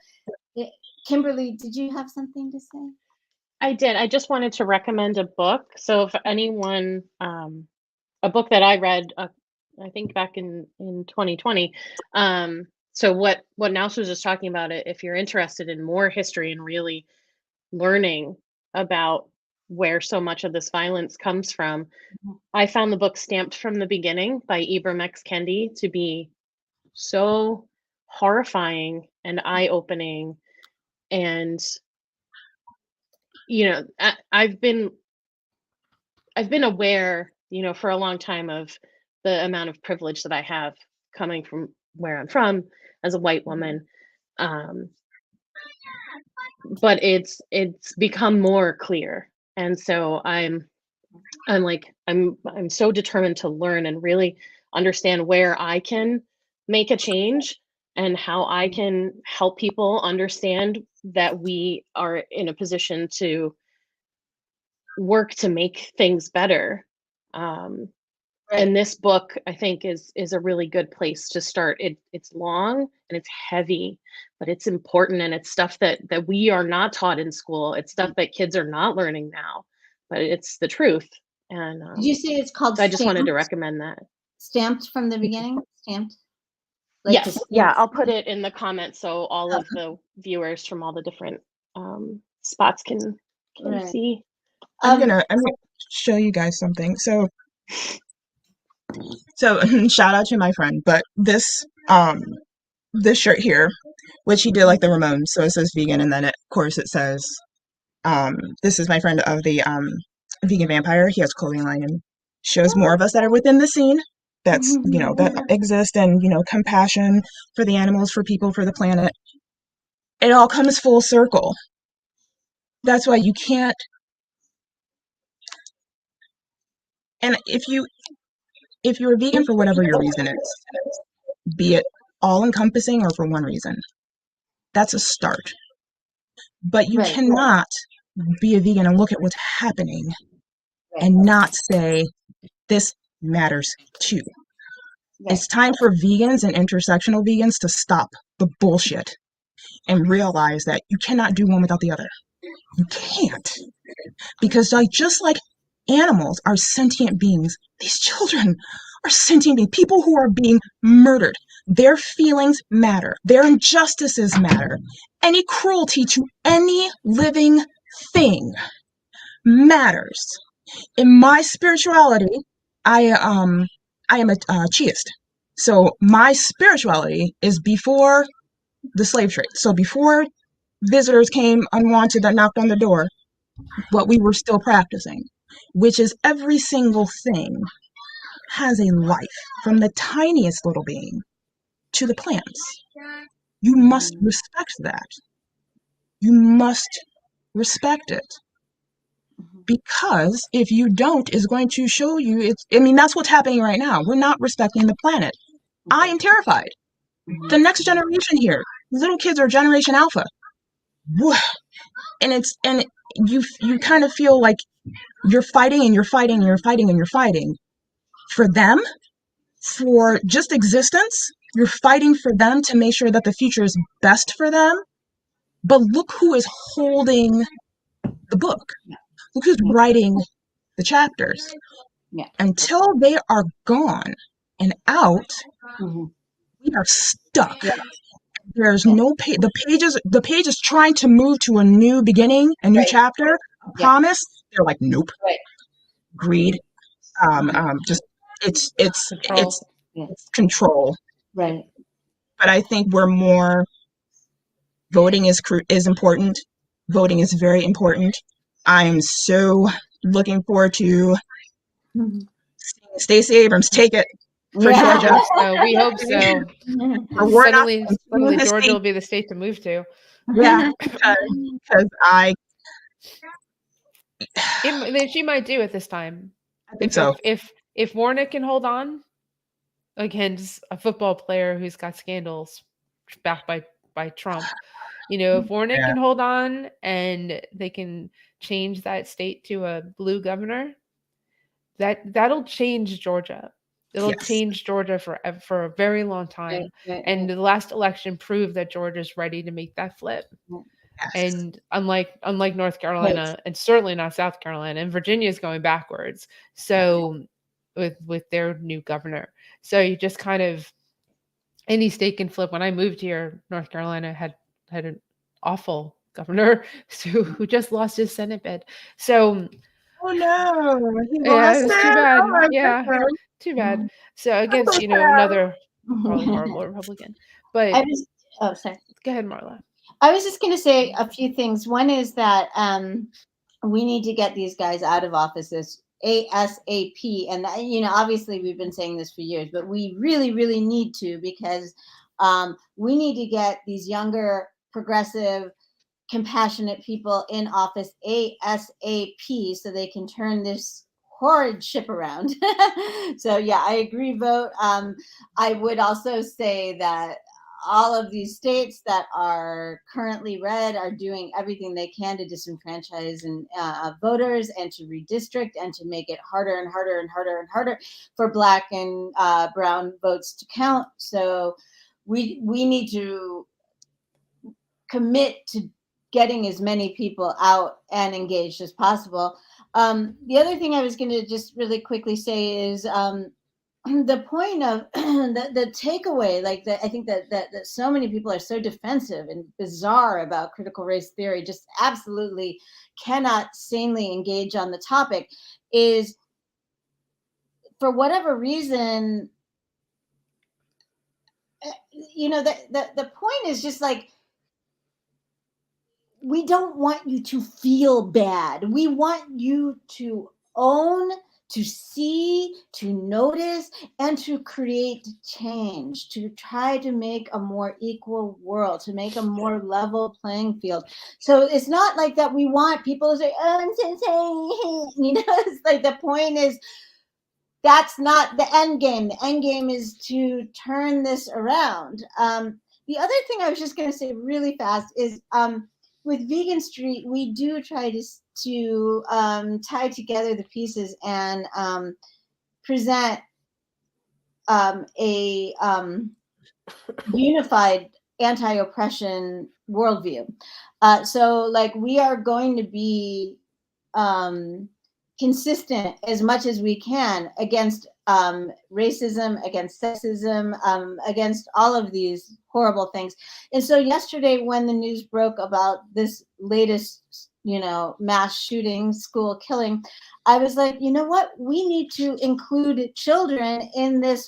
Kimberly, did you have something to say? I did. I just wanted to recommend a book. So if anyone, a book that I read, I think back in 2020. So what Naus was just talking about, it, if you're interested in more history and really learning about where so much of this violence comes from, I found the book Stamped from the Beginning by Ibram X. Kendi to be so horrifying and eye-opening. And I've been aware, for a long time of the amount of privilege that I have coming from where I'm from as a white woman. But it's become more clear. And so I'm so determined to learn and really understand where I can make a change and how I can help people understand that we are in a position to work to make things better. And this book, I think, is a really good place to start. It's long and it's heavy, but it's important, and it's stuff that we are not taught in school. It's stuff that kids are not learning now, but it's the truth. And did you say it's called? So I just wanted to recommend that. Stamped from the Beginning. Stamped. Like yes. Yeah, I'll put it in the comments so all of the viewers from all the different spots can see. I'm gonna show you guys something. So shout out to my friend, but this shirt here, which he did like the Ramones, so it says vegan, and then of course it says this is my friend of the Vegan Vampire. He has a clothing line and shows more of us that are within the scene that's that exist, and compassion for the animals, for people, for the planet. It all comes full circle. That's why you can't. And if you if you're a vegan for whatever your reason is, be it all encompassing or for one reason, that's a start. But you Right. cannot be a vegan and look at what's happening Right. and not say, this matters too. Right. It's time for vegans and intersectional vegans to stop the bullshit and realize that you cannot do one without the other. You can't. Because just like animals are sentient beings, these children are sentient beings, people who are being murdered. Their feelings matter. Their injustices matter. Any cruelty to any living thing matters. In my spirituality, I am a Chiist. So my spirituality is before the slave trade. So before visitors came unwanted that knocked on the door, what we were still practicing, which is every single thing has a life, from the tiniest little being to the plants. You must respect that. You must respect it. Because if you don't, it's going to show you, that's what's happening right now. We're not respecting the planet. I am terrified. The next generation here, little kids are Generation Alpha. And you kind of feel like you're fighting and you're fighting and you're fighting and you're fighting for them, for just existence. You're fighting for them to make sure that the future is best for them. But look who is holding the book. Look who's writing the chapters. Yeah. Until they are gone and out, we are stuck. Yeah. There's no page. The page is trying to move to a new beginning, a new chapter. A promise. They're like, nope. Right. Greed. Just it's Control. it's control. Right. But I think we're more. Voting is important. Voting is very important. I'm so looking forward to seeing Stacey Abrams take it for Georgia. So we hope so. Suddenly Georgia will be the state to move to. Yeah, because she might do it this time. I think so. If Warnock can hold on, again, just a football player who's got scandals backed by Trump. If Warnock can hold on and they can change that state to a blue governor, that'll change Georgia. It'll change Georgia for a very long time. And the last election proved that Georgia's ready to make that flip. Yes. And unlike North Carolina, and certainly not South Carolina, and Virginia is going backwards. So with their new governor, so you just kind of any state can flip. When I moved here, North Carolina had an awful governor who just lost his Senate bid. So oh no, yeah, it was too bad. Oh, yeah, too bad. So against another horrible Republican. But sorry. Go ahead, Marla. I was just going to say a few things. One is that we need to get these guys out of offices ASAP. And, obviously we've been saying this for years, but we really, really need to, because we need to get these younger, progressive, compassionate people in office ASAP so they can turn this horrid ship around. So, yeah, I agree, vote. I would also say that all of these states that are currently red are doing everything they can to disenfranchise voters and to redistrict and to make it harder and harder and harder and harder for Black and brown votes to count. So we need to commit to getting as many people out and engaged as possible. The other thing I was going to just really quickly say is the point of the takeaway, I think that so many people are so defensive and bizarre about critical race theory, just absolutely cannot sanely engage on the topic, is for whatever reason, the point is just we don't want you to feel bad. We want you to own, to see, to notice, and to create change, to try to make a more equal world, to make a more level playing field. So it's not like that we want people to say, oh, I'm so sorry. It's the point is that's not the end game. The end game is to turn this around. The other thing I was just going to say really fast is with Vegan Street, we do try to tie together the pieces and present a unified anti-oppression worldview. So like we are going to be consistent as much as we can against racism, against sexism, against all of these horrible things. And so yesterday when the news broke about this latest, mass shooting, school killing, I was like, you know what? We need to include children in this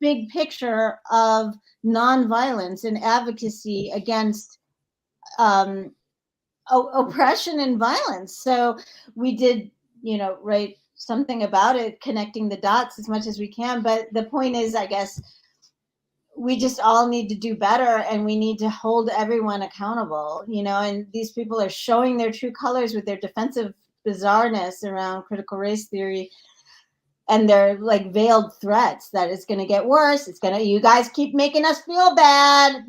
big picture of nonviolence and advocacy against oppression and violence. So we did, write something about it, connecting the dots as much as we can. But the point is, I guess, we just all need to do better, and we need to hold everyone accountable, and these people are showing their true colors with their defensive bizarreness around critical race theory. And they're like veiled threats that it's going to get worse. You guys keep making us feel bad.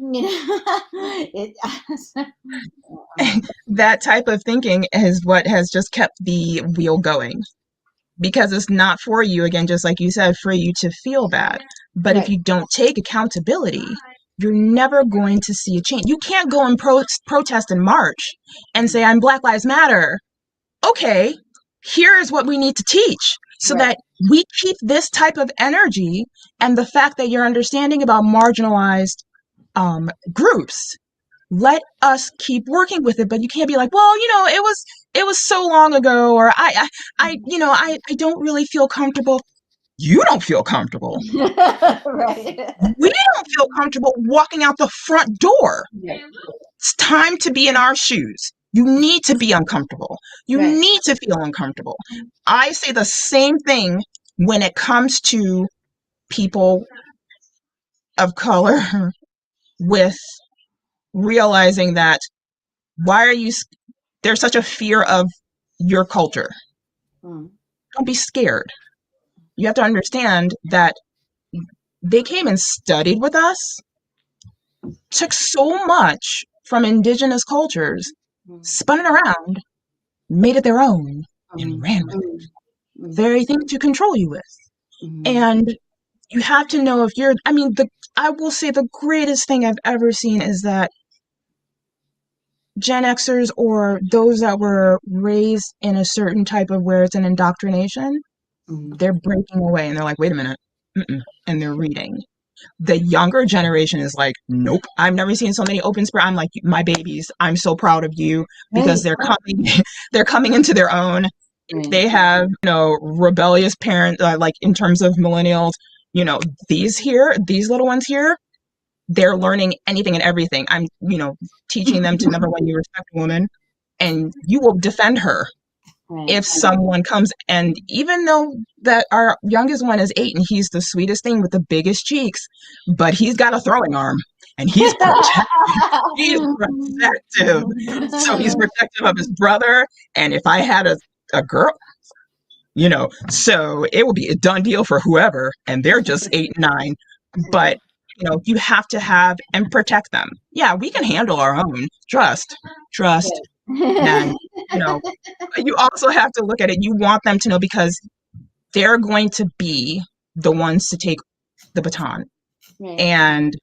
That type of thinking is what has just kept the wheel going, because it's not for you, again, just like you said, for you to feel bad. But Right. if you don't take accountability, you're never going to see a change. You can't go and protest and march and say, I'm Black Lives Matter. Okay, here's what we need to teach so Right. that we keep this type of energy and the fact that you're understanding about marginalized groups. Let us keep working with it, but you can't be like, well, it was so long ago, or I don't really feel comfortable. You don't feel comfortable. Right. We don't feel comfortable walking out the front door. Right. It's time to be in our shoes. You need to be uncomfortable. You Right. need to feel uncomfortable. I say the same thing when it comes to people of color with realizing that there's such a fear of your culture. Mm. Don't be scared. You have to understand that they came and studied with us, took so much from indigenous cultures, spun it around, made it their own, and ran with it. Very thing to control you with. And you have to know I will say the greatest thing I've ever seen is that Gen Xers, or those that were raised in a certain type of where it's an indoctrination, they're breaking away and they're like, wait a minute. And they're reading. The younger generation is like, nope, I've never seen so many open spirit. I'm like, my babies, I'm so proud of you, because Right. they're coming into their own. Right. They have, rebellious parents, like in terms of millennials, these little ones here, they're learning anything and everything. I'm, teaching them to, number one, you respect a woman and you will defend her. Right. If someone comes, and even though that our youngest one is 8 and he's the sweetest thing with the biggest cheeks, but he's got a throwing arm and he's protective. So he's protective of his brother. And if I had a girl, so it would be a done deal for whoever, and they're just 8 and 9. But you have to have and protect them. Yeah, we can handle our own. Trust. And you also have to look at it. You want them to know, because they're going to be the ones to take the baton. Right. And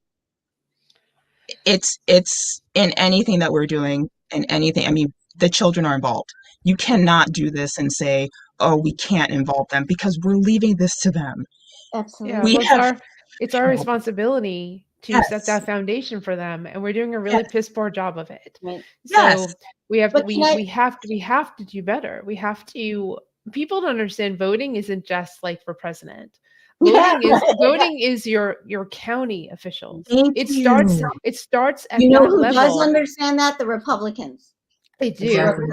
it's in anything that we're doing, and anything. I mean, the children are involved. You cannot do this and say, oh, we can't involve them, because we're leaving this to them. Absolutely. Yeah, it's our responsibility to set Yes. that foundation for them, and we're doing a really piss poor job of it. Right. So Yes. we have But we have to do better. We have to. People don't understand voting isn't just like for president. Voting is your county officials. Thank It you. starts at You know that who level. does understand that? The Republicans. They do. Exactly.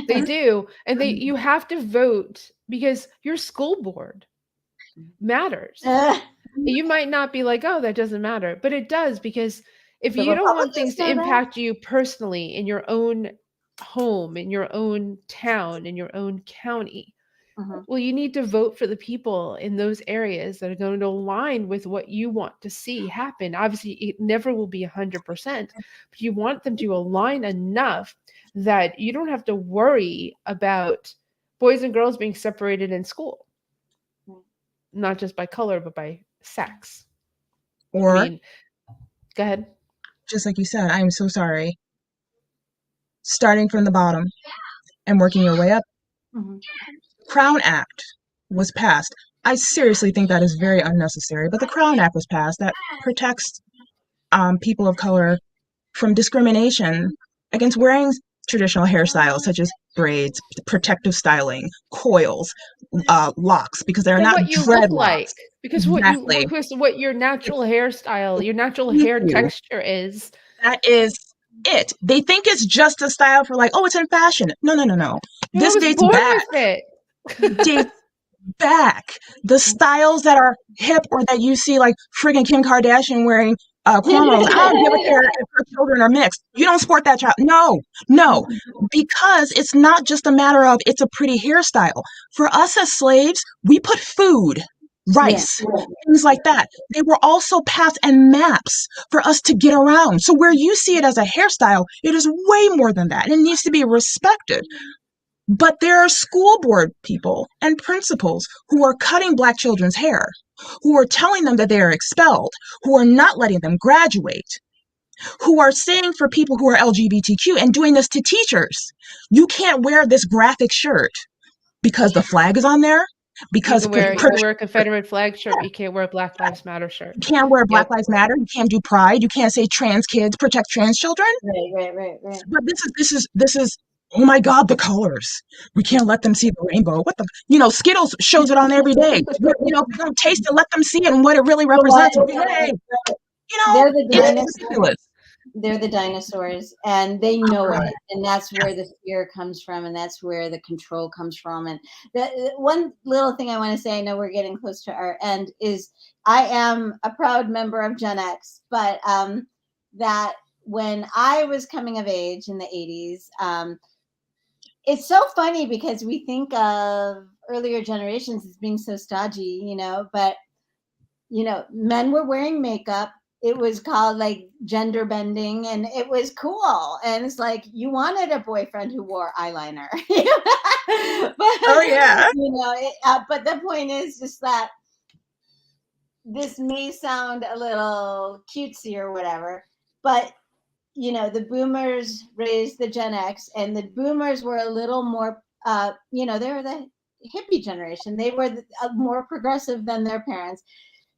They do. And you have to vote, because your school board matters. You might not be like, oh, that doesn't matter, but it does, because if The you don't want Republicans things to know that. impact you personally in your own home, in your own town, in your own county, Well, you need to vote for the people in those areas that are going to align with what you want to see happen. Obviously, it never will be 100%, but you want them to align enough that you don't have to worry about boys and girls being separated in school, not just by color, but by sex. Or, I mean, go ahead. just like you said, I'm so sorry, starting from the bottom and working your way up. Crown Act was passed. I seriously think that is very unnecessary, but the Crown Act was passed that protects people of color from discrimination against wearing traditional hairstyles such as braids, protective styling, coils, locks, because they're not what you dreadlocks. look like, because Exactly. what your natural hairstyle, your natural hair texture is. That is it. They think it's just a style for like, oh, it's in fashion. No. This dates back. Dates back. The styles that are hip or that you see like friggin' Kim Kardashian wearing cornrows. I don't give a care if her children are mixed. You don't sport that child. No. Because it's not just a matter of it's a pretty hairstyle. For us as slaves, we put food, rice, things like that. They were also paths and maps for us to get around. So where you see it as a hairstyle, it is way more than that. And it needs to be respected. But there are school board people and principals who are cutting Black children's hair, who are telling them that they are expelled, who are not letting them graduate, who are saying for people who are LGBTQ and doing this to teachers, you can't wear this graphic shirt because the flag is on there. Because you can wear a Confederate flag shirt, you can't wear a Black Lives Matter shirt. You can't wear Black Lives Matter. You can't do Pride. You can't say trans kids, protect trans children. Right. But this is. Oh my God, the colors. We can't let them see the rainbow. What the, Skittles shows it on every day. Don't taste it, let them see it and what it really represents. They're the it's ridiculous. They're the dinosaurs and they know it. And that's where the fear comes from. And that's where the control comes from. And the one little thing I want to say, I know we're getting close to our end, is I am a proud member of Gen X, but that when I was coming of age in the 80s, it's so funny because we think of earlier generations as being so stodgy, but, men were wearing makeup. It was called like gender bending and it was cool. And it's like, you wanted a boyfriend who wore eyeliner. Oh, yeah. But the point is just that this may sound a little cutesy or whatever, but the boomers raised the Gen X, and the boomers were a little more, they were the hippie generation. They were more progressive than their parents.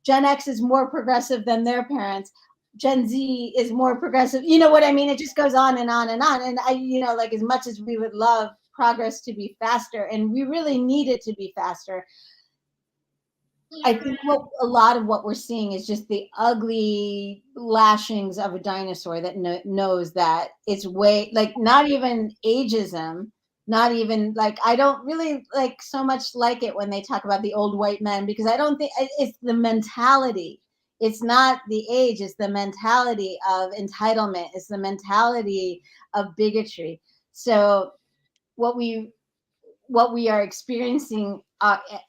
Gen X is more progressive than their parents. Gen Z is more progressive. You know what I mean? It just goes on and on and on. And like as much as we would love progress to be faster, and we really need it to be faster, I think a lot of what we're seeing is just the ugly lashings of a dinosaur that knows that it's way, like, not even ageism, not even like, I don't really like so much like it when they talk about the old white men, because I don't think it's the mentality. It's not the age, it's the mentality of entitlement. It's the mentality of bigotry. So what we are experiencing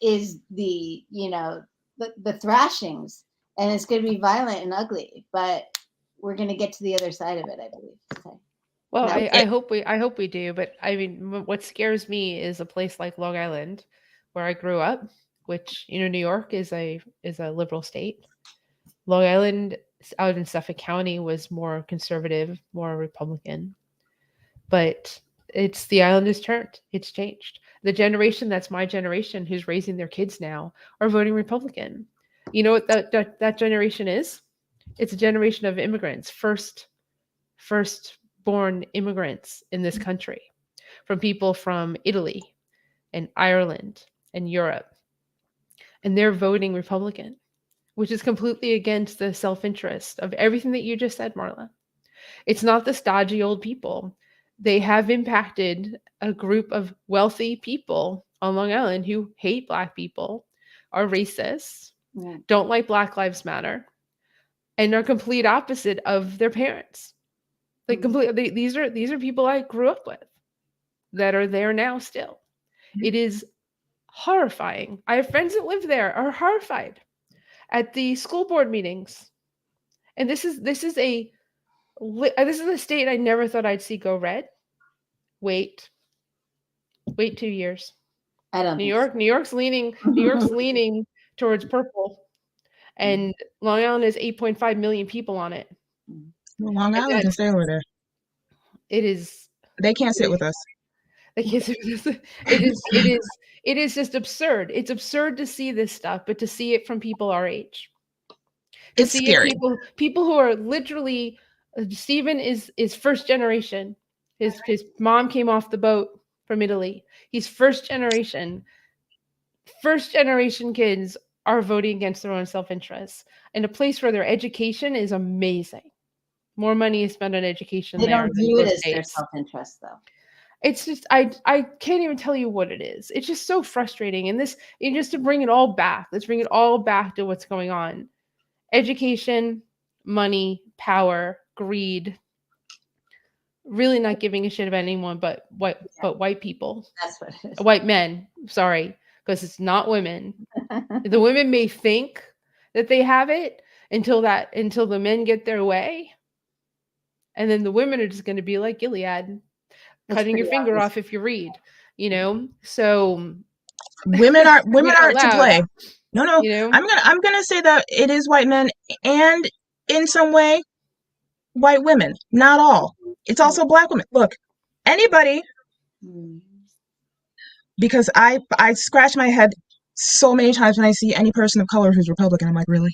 is the thrashings, and it's going to be violent and ugly, but we're going to get to the other side of it, I believe. So, well, I hope we do. But I mean, what scares me is a place like Long Island, where I grew up, which New York is a liberal state. Long Island out in Suffolk County was more conservative, more Republican, but the island has turned. It's changed. The generation that's my generation who's raising their kids now are voting Republican. You know what that generation is? It's a generation of immigrants, first-born immigrants in this country, from people from Italy and Ireland and Europe. And they're voting Republican, which is completely against the self-interest of everything that you just said, Marla. It's not the stodgy old people. They have impacted a group of wealthy people on Long Island who hate Black people, are racist, don't like Black Lives Matter, and are complete opposite of their parents. Like these are people I grew up with that are there now still. It is horrifying. I have friends that live there are horrified at the school board meetings. And this is a state I never thought I'd see go red. Wait 2 years. I don't. New think York, so. New York's leaning towards purple, and Long Island has 8.5 million people on it. Long Island can stay over there. It is. They can't sit with us. They can't sit with us. It is just absurd. It's absurd to see this stuff, but to see it from people our age. It's scary. People who are literally. Stephen is first generation. His mom came off the boat from Italy. He's first generation. First generation kids are voting against their own self-interest in a place where their education is amazing. More money is spent on education. They there don't than view it most as their states. self-interest, though. It's just I can't even tell you what it is. It's just so frustrating. And just to bring it all back, let's bring it all back to what's going on. Education, money, power, greed. Really not giving a shit about anyone but white people. That's what it is. White men, sorry, because it's not women. The women may think that they have it until the men get their way. And then the women are just going to be like Gilead, cutting your finger off if you read, So women aren't to play. No. I'm gonna say that it is white men and in some way white women. Not all. It's also Black women. Look, anybody, because I scratch my head so many times when I see any person of color who's Republican. I'm like, really?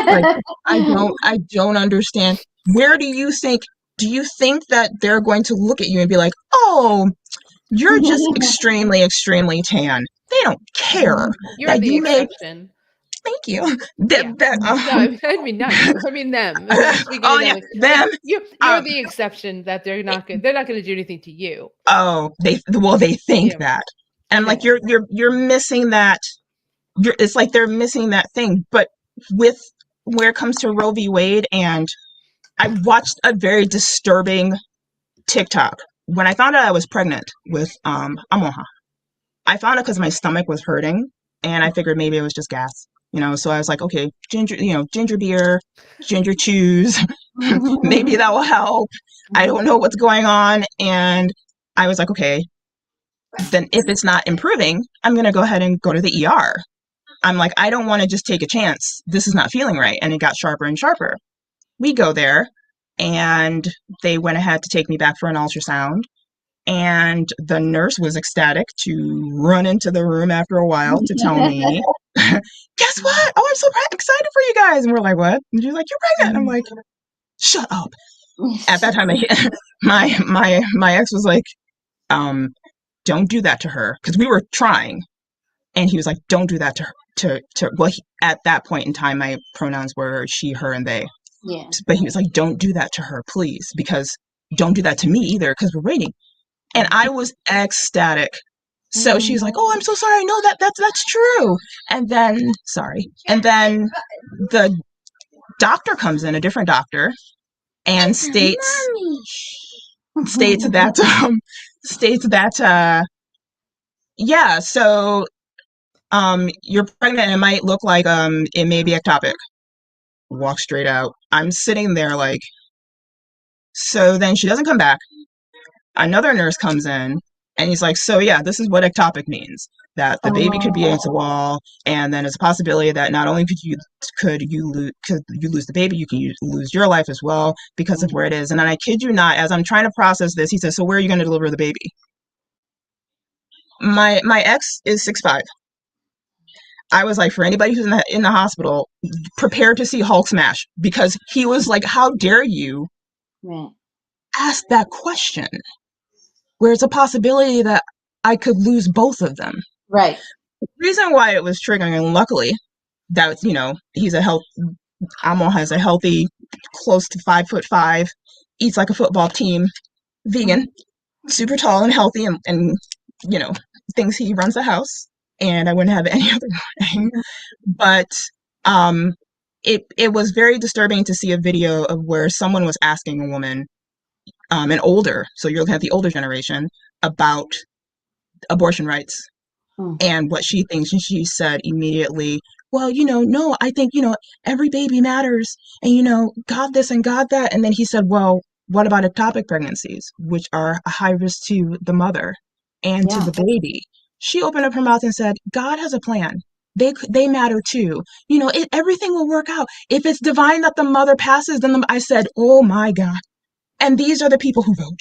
Like, I don't understand. Where do you think that they're going to look at you and be like, oh, you're just extremely, extremely tan? They don't care. You're the exception. Thank you. I mean not you. I mean them. Them. You're the exception that they're not going to do anything to you. Oh, they think that, and I'm like, you're missing that. It's like they're missing that thing. But with where it comes to Roe v. Wade, and I watched a very disturbing TikTok when I found out I was pregnant with Amoha. I found out because my stomach was hurting, and I figured maybe it was just gas. So I was like, okay, ginger beer, ginger chews, maybe that will help. I don't know what's going on. And I was like, okay, then if it's not improving, I'm going to go ahead and go to the ER. I'm like, I don't want to just take a chance. This is not feeling right. And it got sharper and sharper. We go there, and they went ahead to take me back for an ultrasound. And the nurse was ecstatic to run into the room after a while to tell me, guess what? Oh, I'm so excited for you guys. And we're like, what? And she's like, you're pregnant. I'm like, shut up. At that time, my ex was like, don't do that to her. Because we were trying. And he was like, don't do that to her. At that point in time, my pronouns were she, her, and they. Yeah. But he was like, don't do that to her, please. Because don't do that to me either, because we're waiting. And I was ecstatic. So she's like, oh, I'm so sorry. No, that's true. And then the doctor comes in, a different doctor, and states that yeah, so you're pregnant and it might look like it may be ectopic. Walk straight out. I'm sitting there like, so then she doesn't come back. Another nurse comes in, and he's like, so yeah, this is what ectopic means, that the baby could be against a wall, and then it's a possibility that not only could you lose the baby, you can lose your life as well because of where it is. And then I kid you not, as I'm trying to process this, he says, so where are you going to deliver the baby? My ex is 6'5". I was like, for anybody who's in the hospital, prepare to see Hulk smash, because he was like, how dare you ask that question? Where it's a possibility that I could lose both of them. Right. The reason why it was triggering, and luckily, that Amo has a healthy, close to 5'5", eats like a football team, vegan, super tall and healthy, and thinks he runs the house, and I wouldn't have any other way. But it was very disturbing to see a video of where someone was asking a woman, so you're looking at the older generation, about abortion rights. and what she thinks. And she said immediately, well, no, I think, every baby matters, and, God this and God that. And then he said, well, what about ectopic pregnancies, which are a high risk to the mother and to Yeah. the baby? She opened up her mouth and said, God has a plan. They matter too. Everything will work out. If it's divine that the mother passes, then I said, oh my God. And these are the people who vote.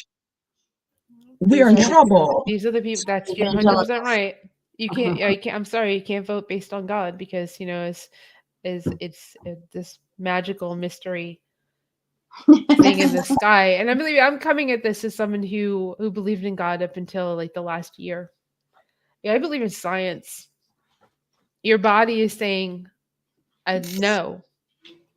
We're in trouble. These are the people. That's you're Evangelicals. 100% right. You can't. Yeah, you can't. I'm sorry. You can't vote based on God because it's this magical mystery thing in the sky. And I believe I'm coming at this as someone who believed in God up until like the last year. Yeah, I believe in science. Your body is saying, no,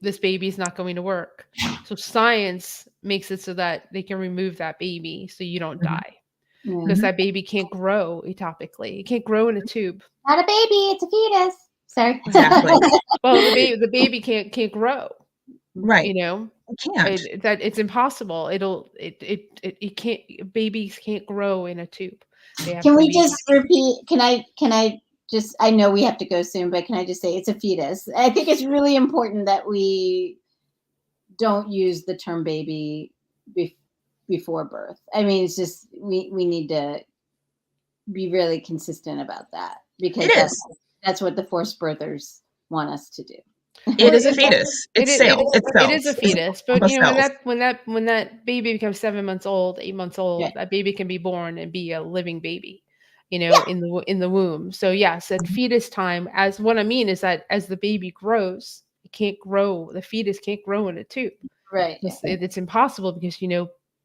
this baby is not going to work. So science makes it so that they can remove that baby so you don't die. Yeah. Because that baby can't grow etopically. It can't grow in a tube. Not a baby, it's a fetus. Sorry. Exactly. Well, the baby can't grow. Right. You know, It can't. it's impossible. It can't. Babies can't grow in a tube. Can we just repeat? Can I just? I know we have to go soon, but can I just say it's a fetus? I think it's really important that we don't use the term baby before birth. I mean, it's just we need to be really consistent about that because that's what the forced birthers want us to do. It is a fetus. It's cells. It is a fetus, but cells. when that baby becomes 7 months old, 8 months old, Yeah. that baby can be born and be a living baby, in the womb. So yes, at fetus time, as what I mean is that as the baby grows, it can't grow. The fetus can't grow in a tube. Right. It's impossible because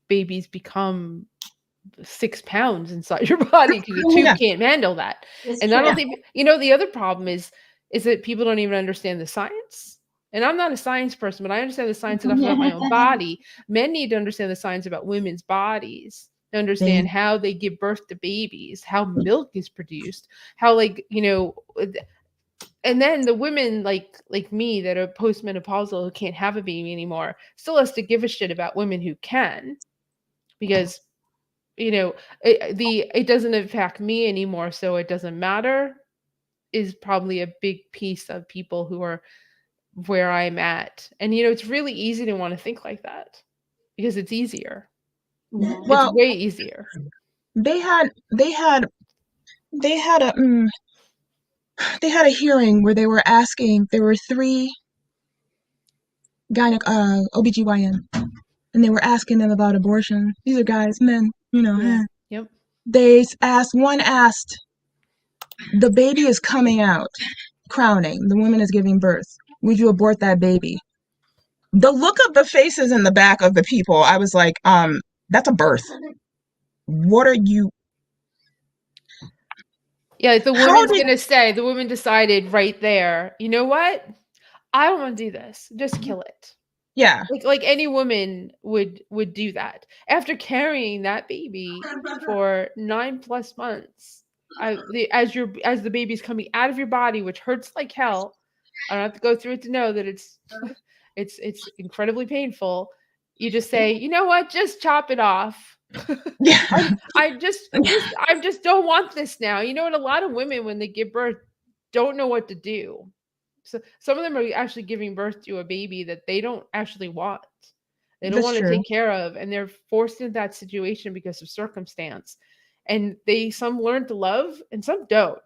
babies become 6 pounds inside your body because the tube can't handle that. It's and true. I don't think the other problem is that people don't even understand the science. And I'm not a science person, but I understand the science enough about my own body. Men need to understand the science about women's bodies, to understand how they give birth to babies, how milk is produced, how and then the women like me that are postmenopausal who can't have a baby anymore still has to give a shit about women who can, because it doesn't impact me anymore, so it doesn't matter, is probably a big piece of people who are where I'm at. And it's really easy to want to think like that because it's easier. Well, it's way easier. They had a hearing where they were asking, there were 3 OBGYN, and they were asking them about abortion. These are guys, men, Yep. One asked, the baby is coming out, crowning, the woman is giving birth. Would you abort that baby? The look of the faces in the back of the people, I was like, that's a birth. What are you? Yeah, the woman's gonna say, the woman decided right there, you know what? I don't want to do this. Just kill it. Yeah. Like any woman would do that. After carrying that baby for 9+ months, as the baby's coming out of your body, which hurts like hell. I don't have to go through it to know that it's incredibly painful. You just say, you know what? Just chop it off. Yeah. I just don't want this now. And a lot of women when they give birth don't know what to do. So some of them are actually giving birth to a baby that they don't actually want. They don't want to take care of, and they're forced into that situation because of circumstance. And some learn to love and some don't.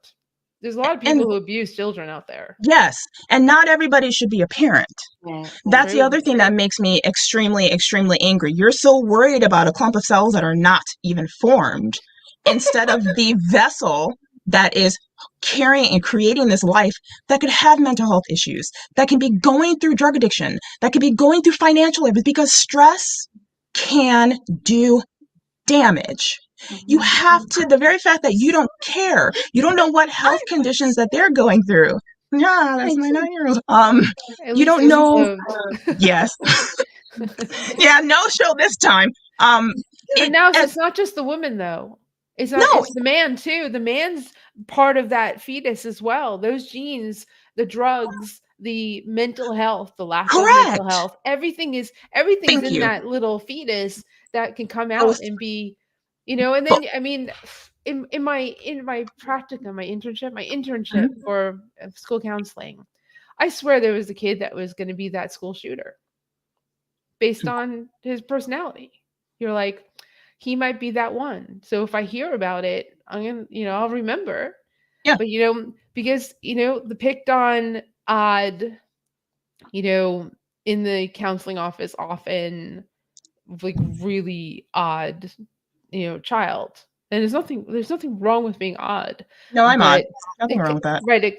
There's a lot of people who abuse children out there. Yes. And not everybody should be a parent. Right. That's the other thing that makes me extremely, extremely angry. You're so worried about a clump of cells that are not even formed instead of the vessel that is carrying and creating this life that could have mental health issues, that can be going through drug addiction, that could be going through financial issues, because stress can do damage. You have to, the very fact that you don't care, you don't know what health conditions that they're going through. Yeah, that's my 9-year-old. You don't know. Yes. Yeah, no show this time. It's not just the woman though. It's the man too. The man's part of that fetus as well. Those genes, the drugs, the mental health, the lack of mental health, everything's in that little fetus that can come out and be, and then, I mean, in my practicum, my internship for school counseling, I swear there was a kid that was going to be that school shooter based on his personality. You're like, he might be that one. So if I hear about it, I'm gonna, I'll remember. Yeah. But because the picked on odd, in the counseling office, often like really odd, child. And there's nothing wrong with being odd. No, I'm odd. But Nothing wrong with that. Right. It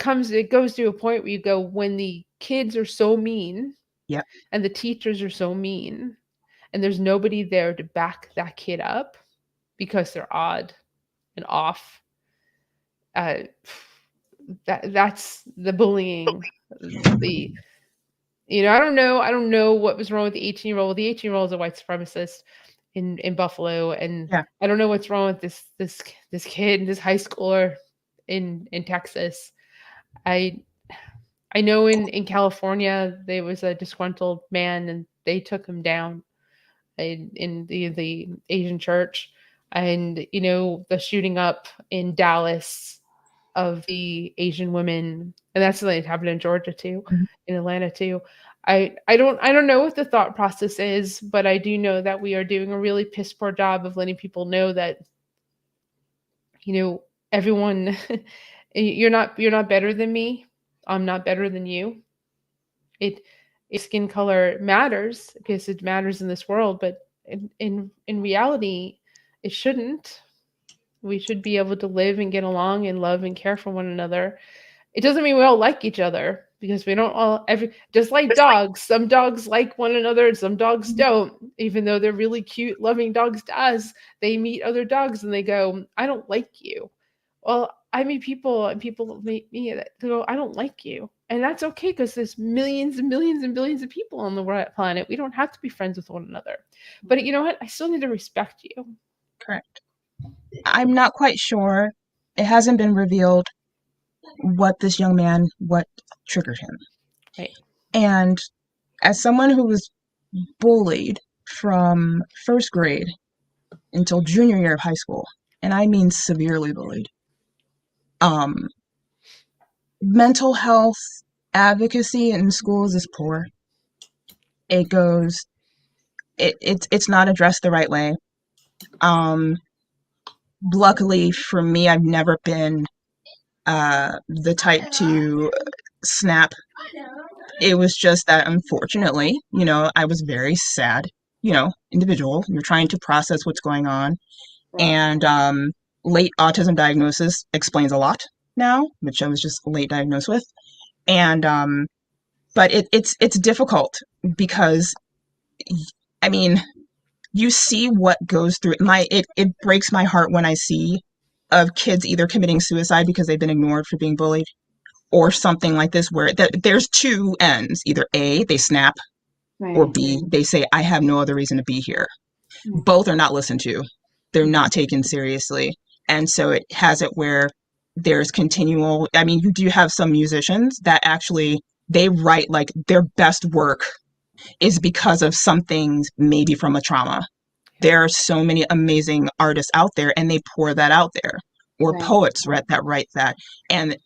goes to a point where you go, when the kids are so mean, yeah, and the teachers are so mean, and there's nobody there to back that kid up because they're odd and off. That's the bullying. I don't know what was wrong with the 18-year-old. The 18-year-old is a white supremacist in Buffalo, and yeah. I don't know what's wrong with this kid, this high schooler in Texas. I know in California there was a disgruntled man, and they took him down in the Asian church, and the shooting up in Dallas of the Asian women, and that's something that happened in Georgia too, in Atlanta too. I don't know what the thought process is, but I do know that we are doing a really piss poor job of letting people know that everyone you're not better than me. I'm not better than you. Skin color matters because it matters in this world, but in reality, it shouldn't. We should be able to live and get along and love and care for one another. It doesn't mean we all like each other, because we don't all just like dogs. Some dogs like one another and some dogs don't. Even though they're really cute, loving dogs to us, they meet other dogs and they go, I don't like you. Well, I meet people and people meet me that go, I don't like you. And that's okay, because there's millions and millions and billions of people on the planet. We don't have to be friends with one another. But you know what? I still need to respect you. Correct. I'm not quite sure. It hasn't been revealed what triggered him. Right. And as someone who was bullied from first grade until junior year of high school, and I mean severely bullied, mental health advocacy in schools is poor. It's not addressed the right way. Luckily for me, I've never been the type to snap. It was just that, unfortunately, I was very sad, individual. You're trying to process what's going on. Right. And late autism diagnosis explains a lot now, which I was just late diagnosed with. And but it's difficult, because I mean, you see what goes through it. It breaks my heart when I see of kids either committing suicide because they've been ignored for being bullied, or something like this, where there's two ends. Either A, they snap, right, or B, they say, I have no other reason to be here. Mm-hmm. Both are not listened to. They're not taken seriously. And so it has it where there's continual, you do have some musicians that actually, they write like their best work is because of something maybe from a trauma. There are so many amazing artists out there, and they pour that out there, or right, poets write that. And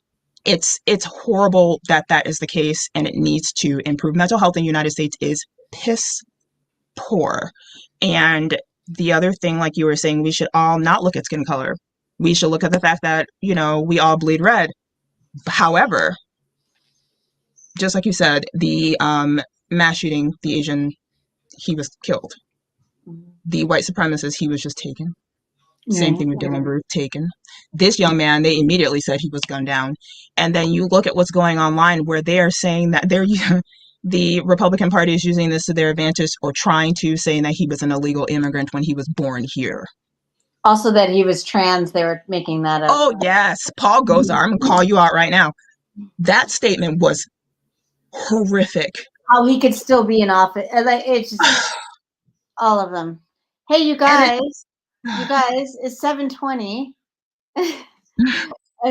it's horrible that is the case, and it needs to improve. Mental health in the United States is piss poor. And the other thing, like you were saying, we should all not look at skin color. We should look at the fact that, we all bleed red. However, just like you said, the mass shooting, the Asian, he was killed. The white supremacist, he was just taken. Same thing with Dylann Roof, taken. This young man, they immediately said he was gunned down. And then you look at what's going online, where they are saying that the Republican Party is using this to their advantage, or trying to, saying that he was an illegal immigrant when he was born here. Also that he was trans, they were making that up. Oh, yes. Paul Gosar, I'm going to call you out right now. That statement was horrific. How he could still be in office. It's just all of them. Hey, you guys, it's 7:20. We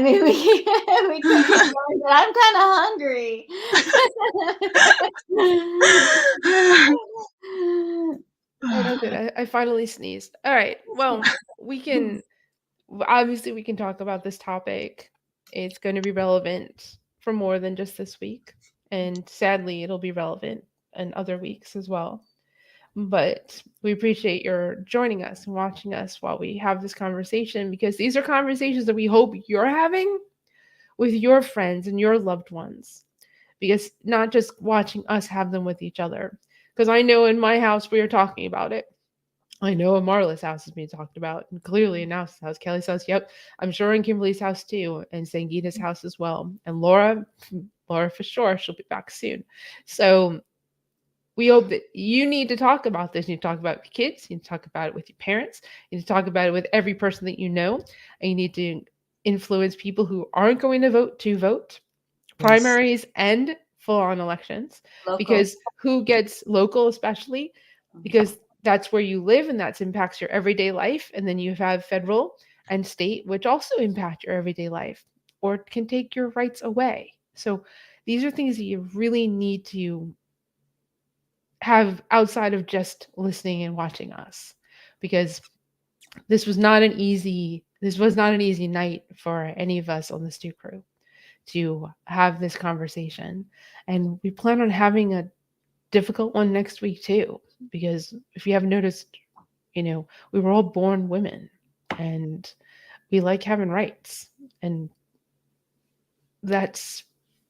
could be going, but I'm kind of hungry. I finally sneezed. All right. Well, we can obviously we can talk about this topic. It's going to be relevant for more than just this week. And sadly, it'll be relevant in other weeks as well. But we appreciate your joining us and watching us while we have this conversation, because these are conversations that we hope you're having with your friends and your loved ones. Because not just watching us have them with each other. Because I know in my house we are talking about it. I know in Marla's house is being talked about, and clearly in Now's house, Kelly's house, yep. I'm sure in Kimberly's house too, and Sangeeta's house as well. And Laura for sure, she'll be back soon. So we hope that you need to talk about this. You need to talk about it with kids. You need to talk about it with your parents. You need to talk about it with every person that you know. And you need to influence people who aren't going to vote, primaries and full-on elections. Local. Because who gets local, especially because that's where you live and that impacts your everyday life. And then you have federal and state, which also impact your everyday life or can take your rights away. So these are things that you really need to have outside of just listening and watching us, because this was not an easy night for any of us on the Stew Crew to have this conversation. And we plan on having a difficult one next week too, because if you haven't noticed, we were all born women and we like having rights, and that's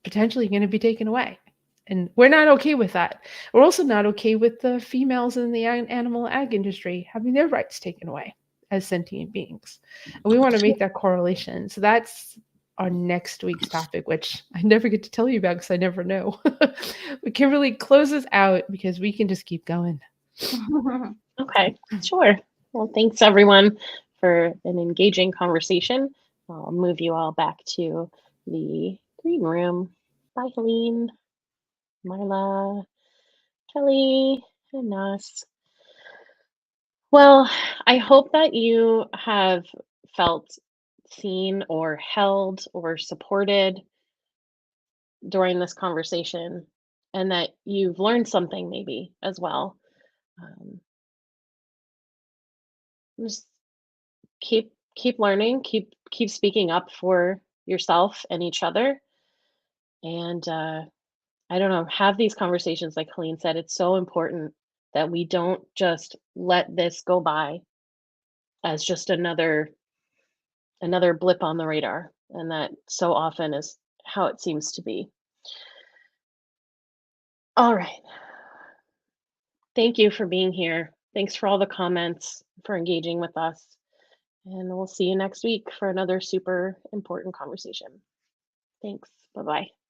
potentially going to be taken away. And we're not okay with that. We're also not okay with the females in the animal ag industry having their rights taken away as sentient beings. And we want to make that correlation. So that's our next week's topic, which I never get to tell you about because I never know. We can really close this out because we can just keep going. Okay, sure. Well, thanks everyone for an engaging conversation. I'll move you all back to the green room. Bye, Helene, Marla, Kelly, and Nas. Well, I hope that you have felt seen or held or supported during this conversation, and that you've learned something maybe as well. Just keep learning, keep speaking up for yourself and each other, and I don't know, have these conversations like Helene said. It's so important that we don't just let this go by as just another blip on the radar, and that so often is how it seems to be. All right. Thank you for being here. Thanks for all the comments, for engaging with us. And we'll see you next week for another super important conversation. Thanks. Bye-bye.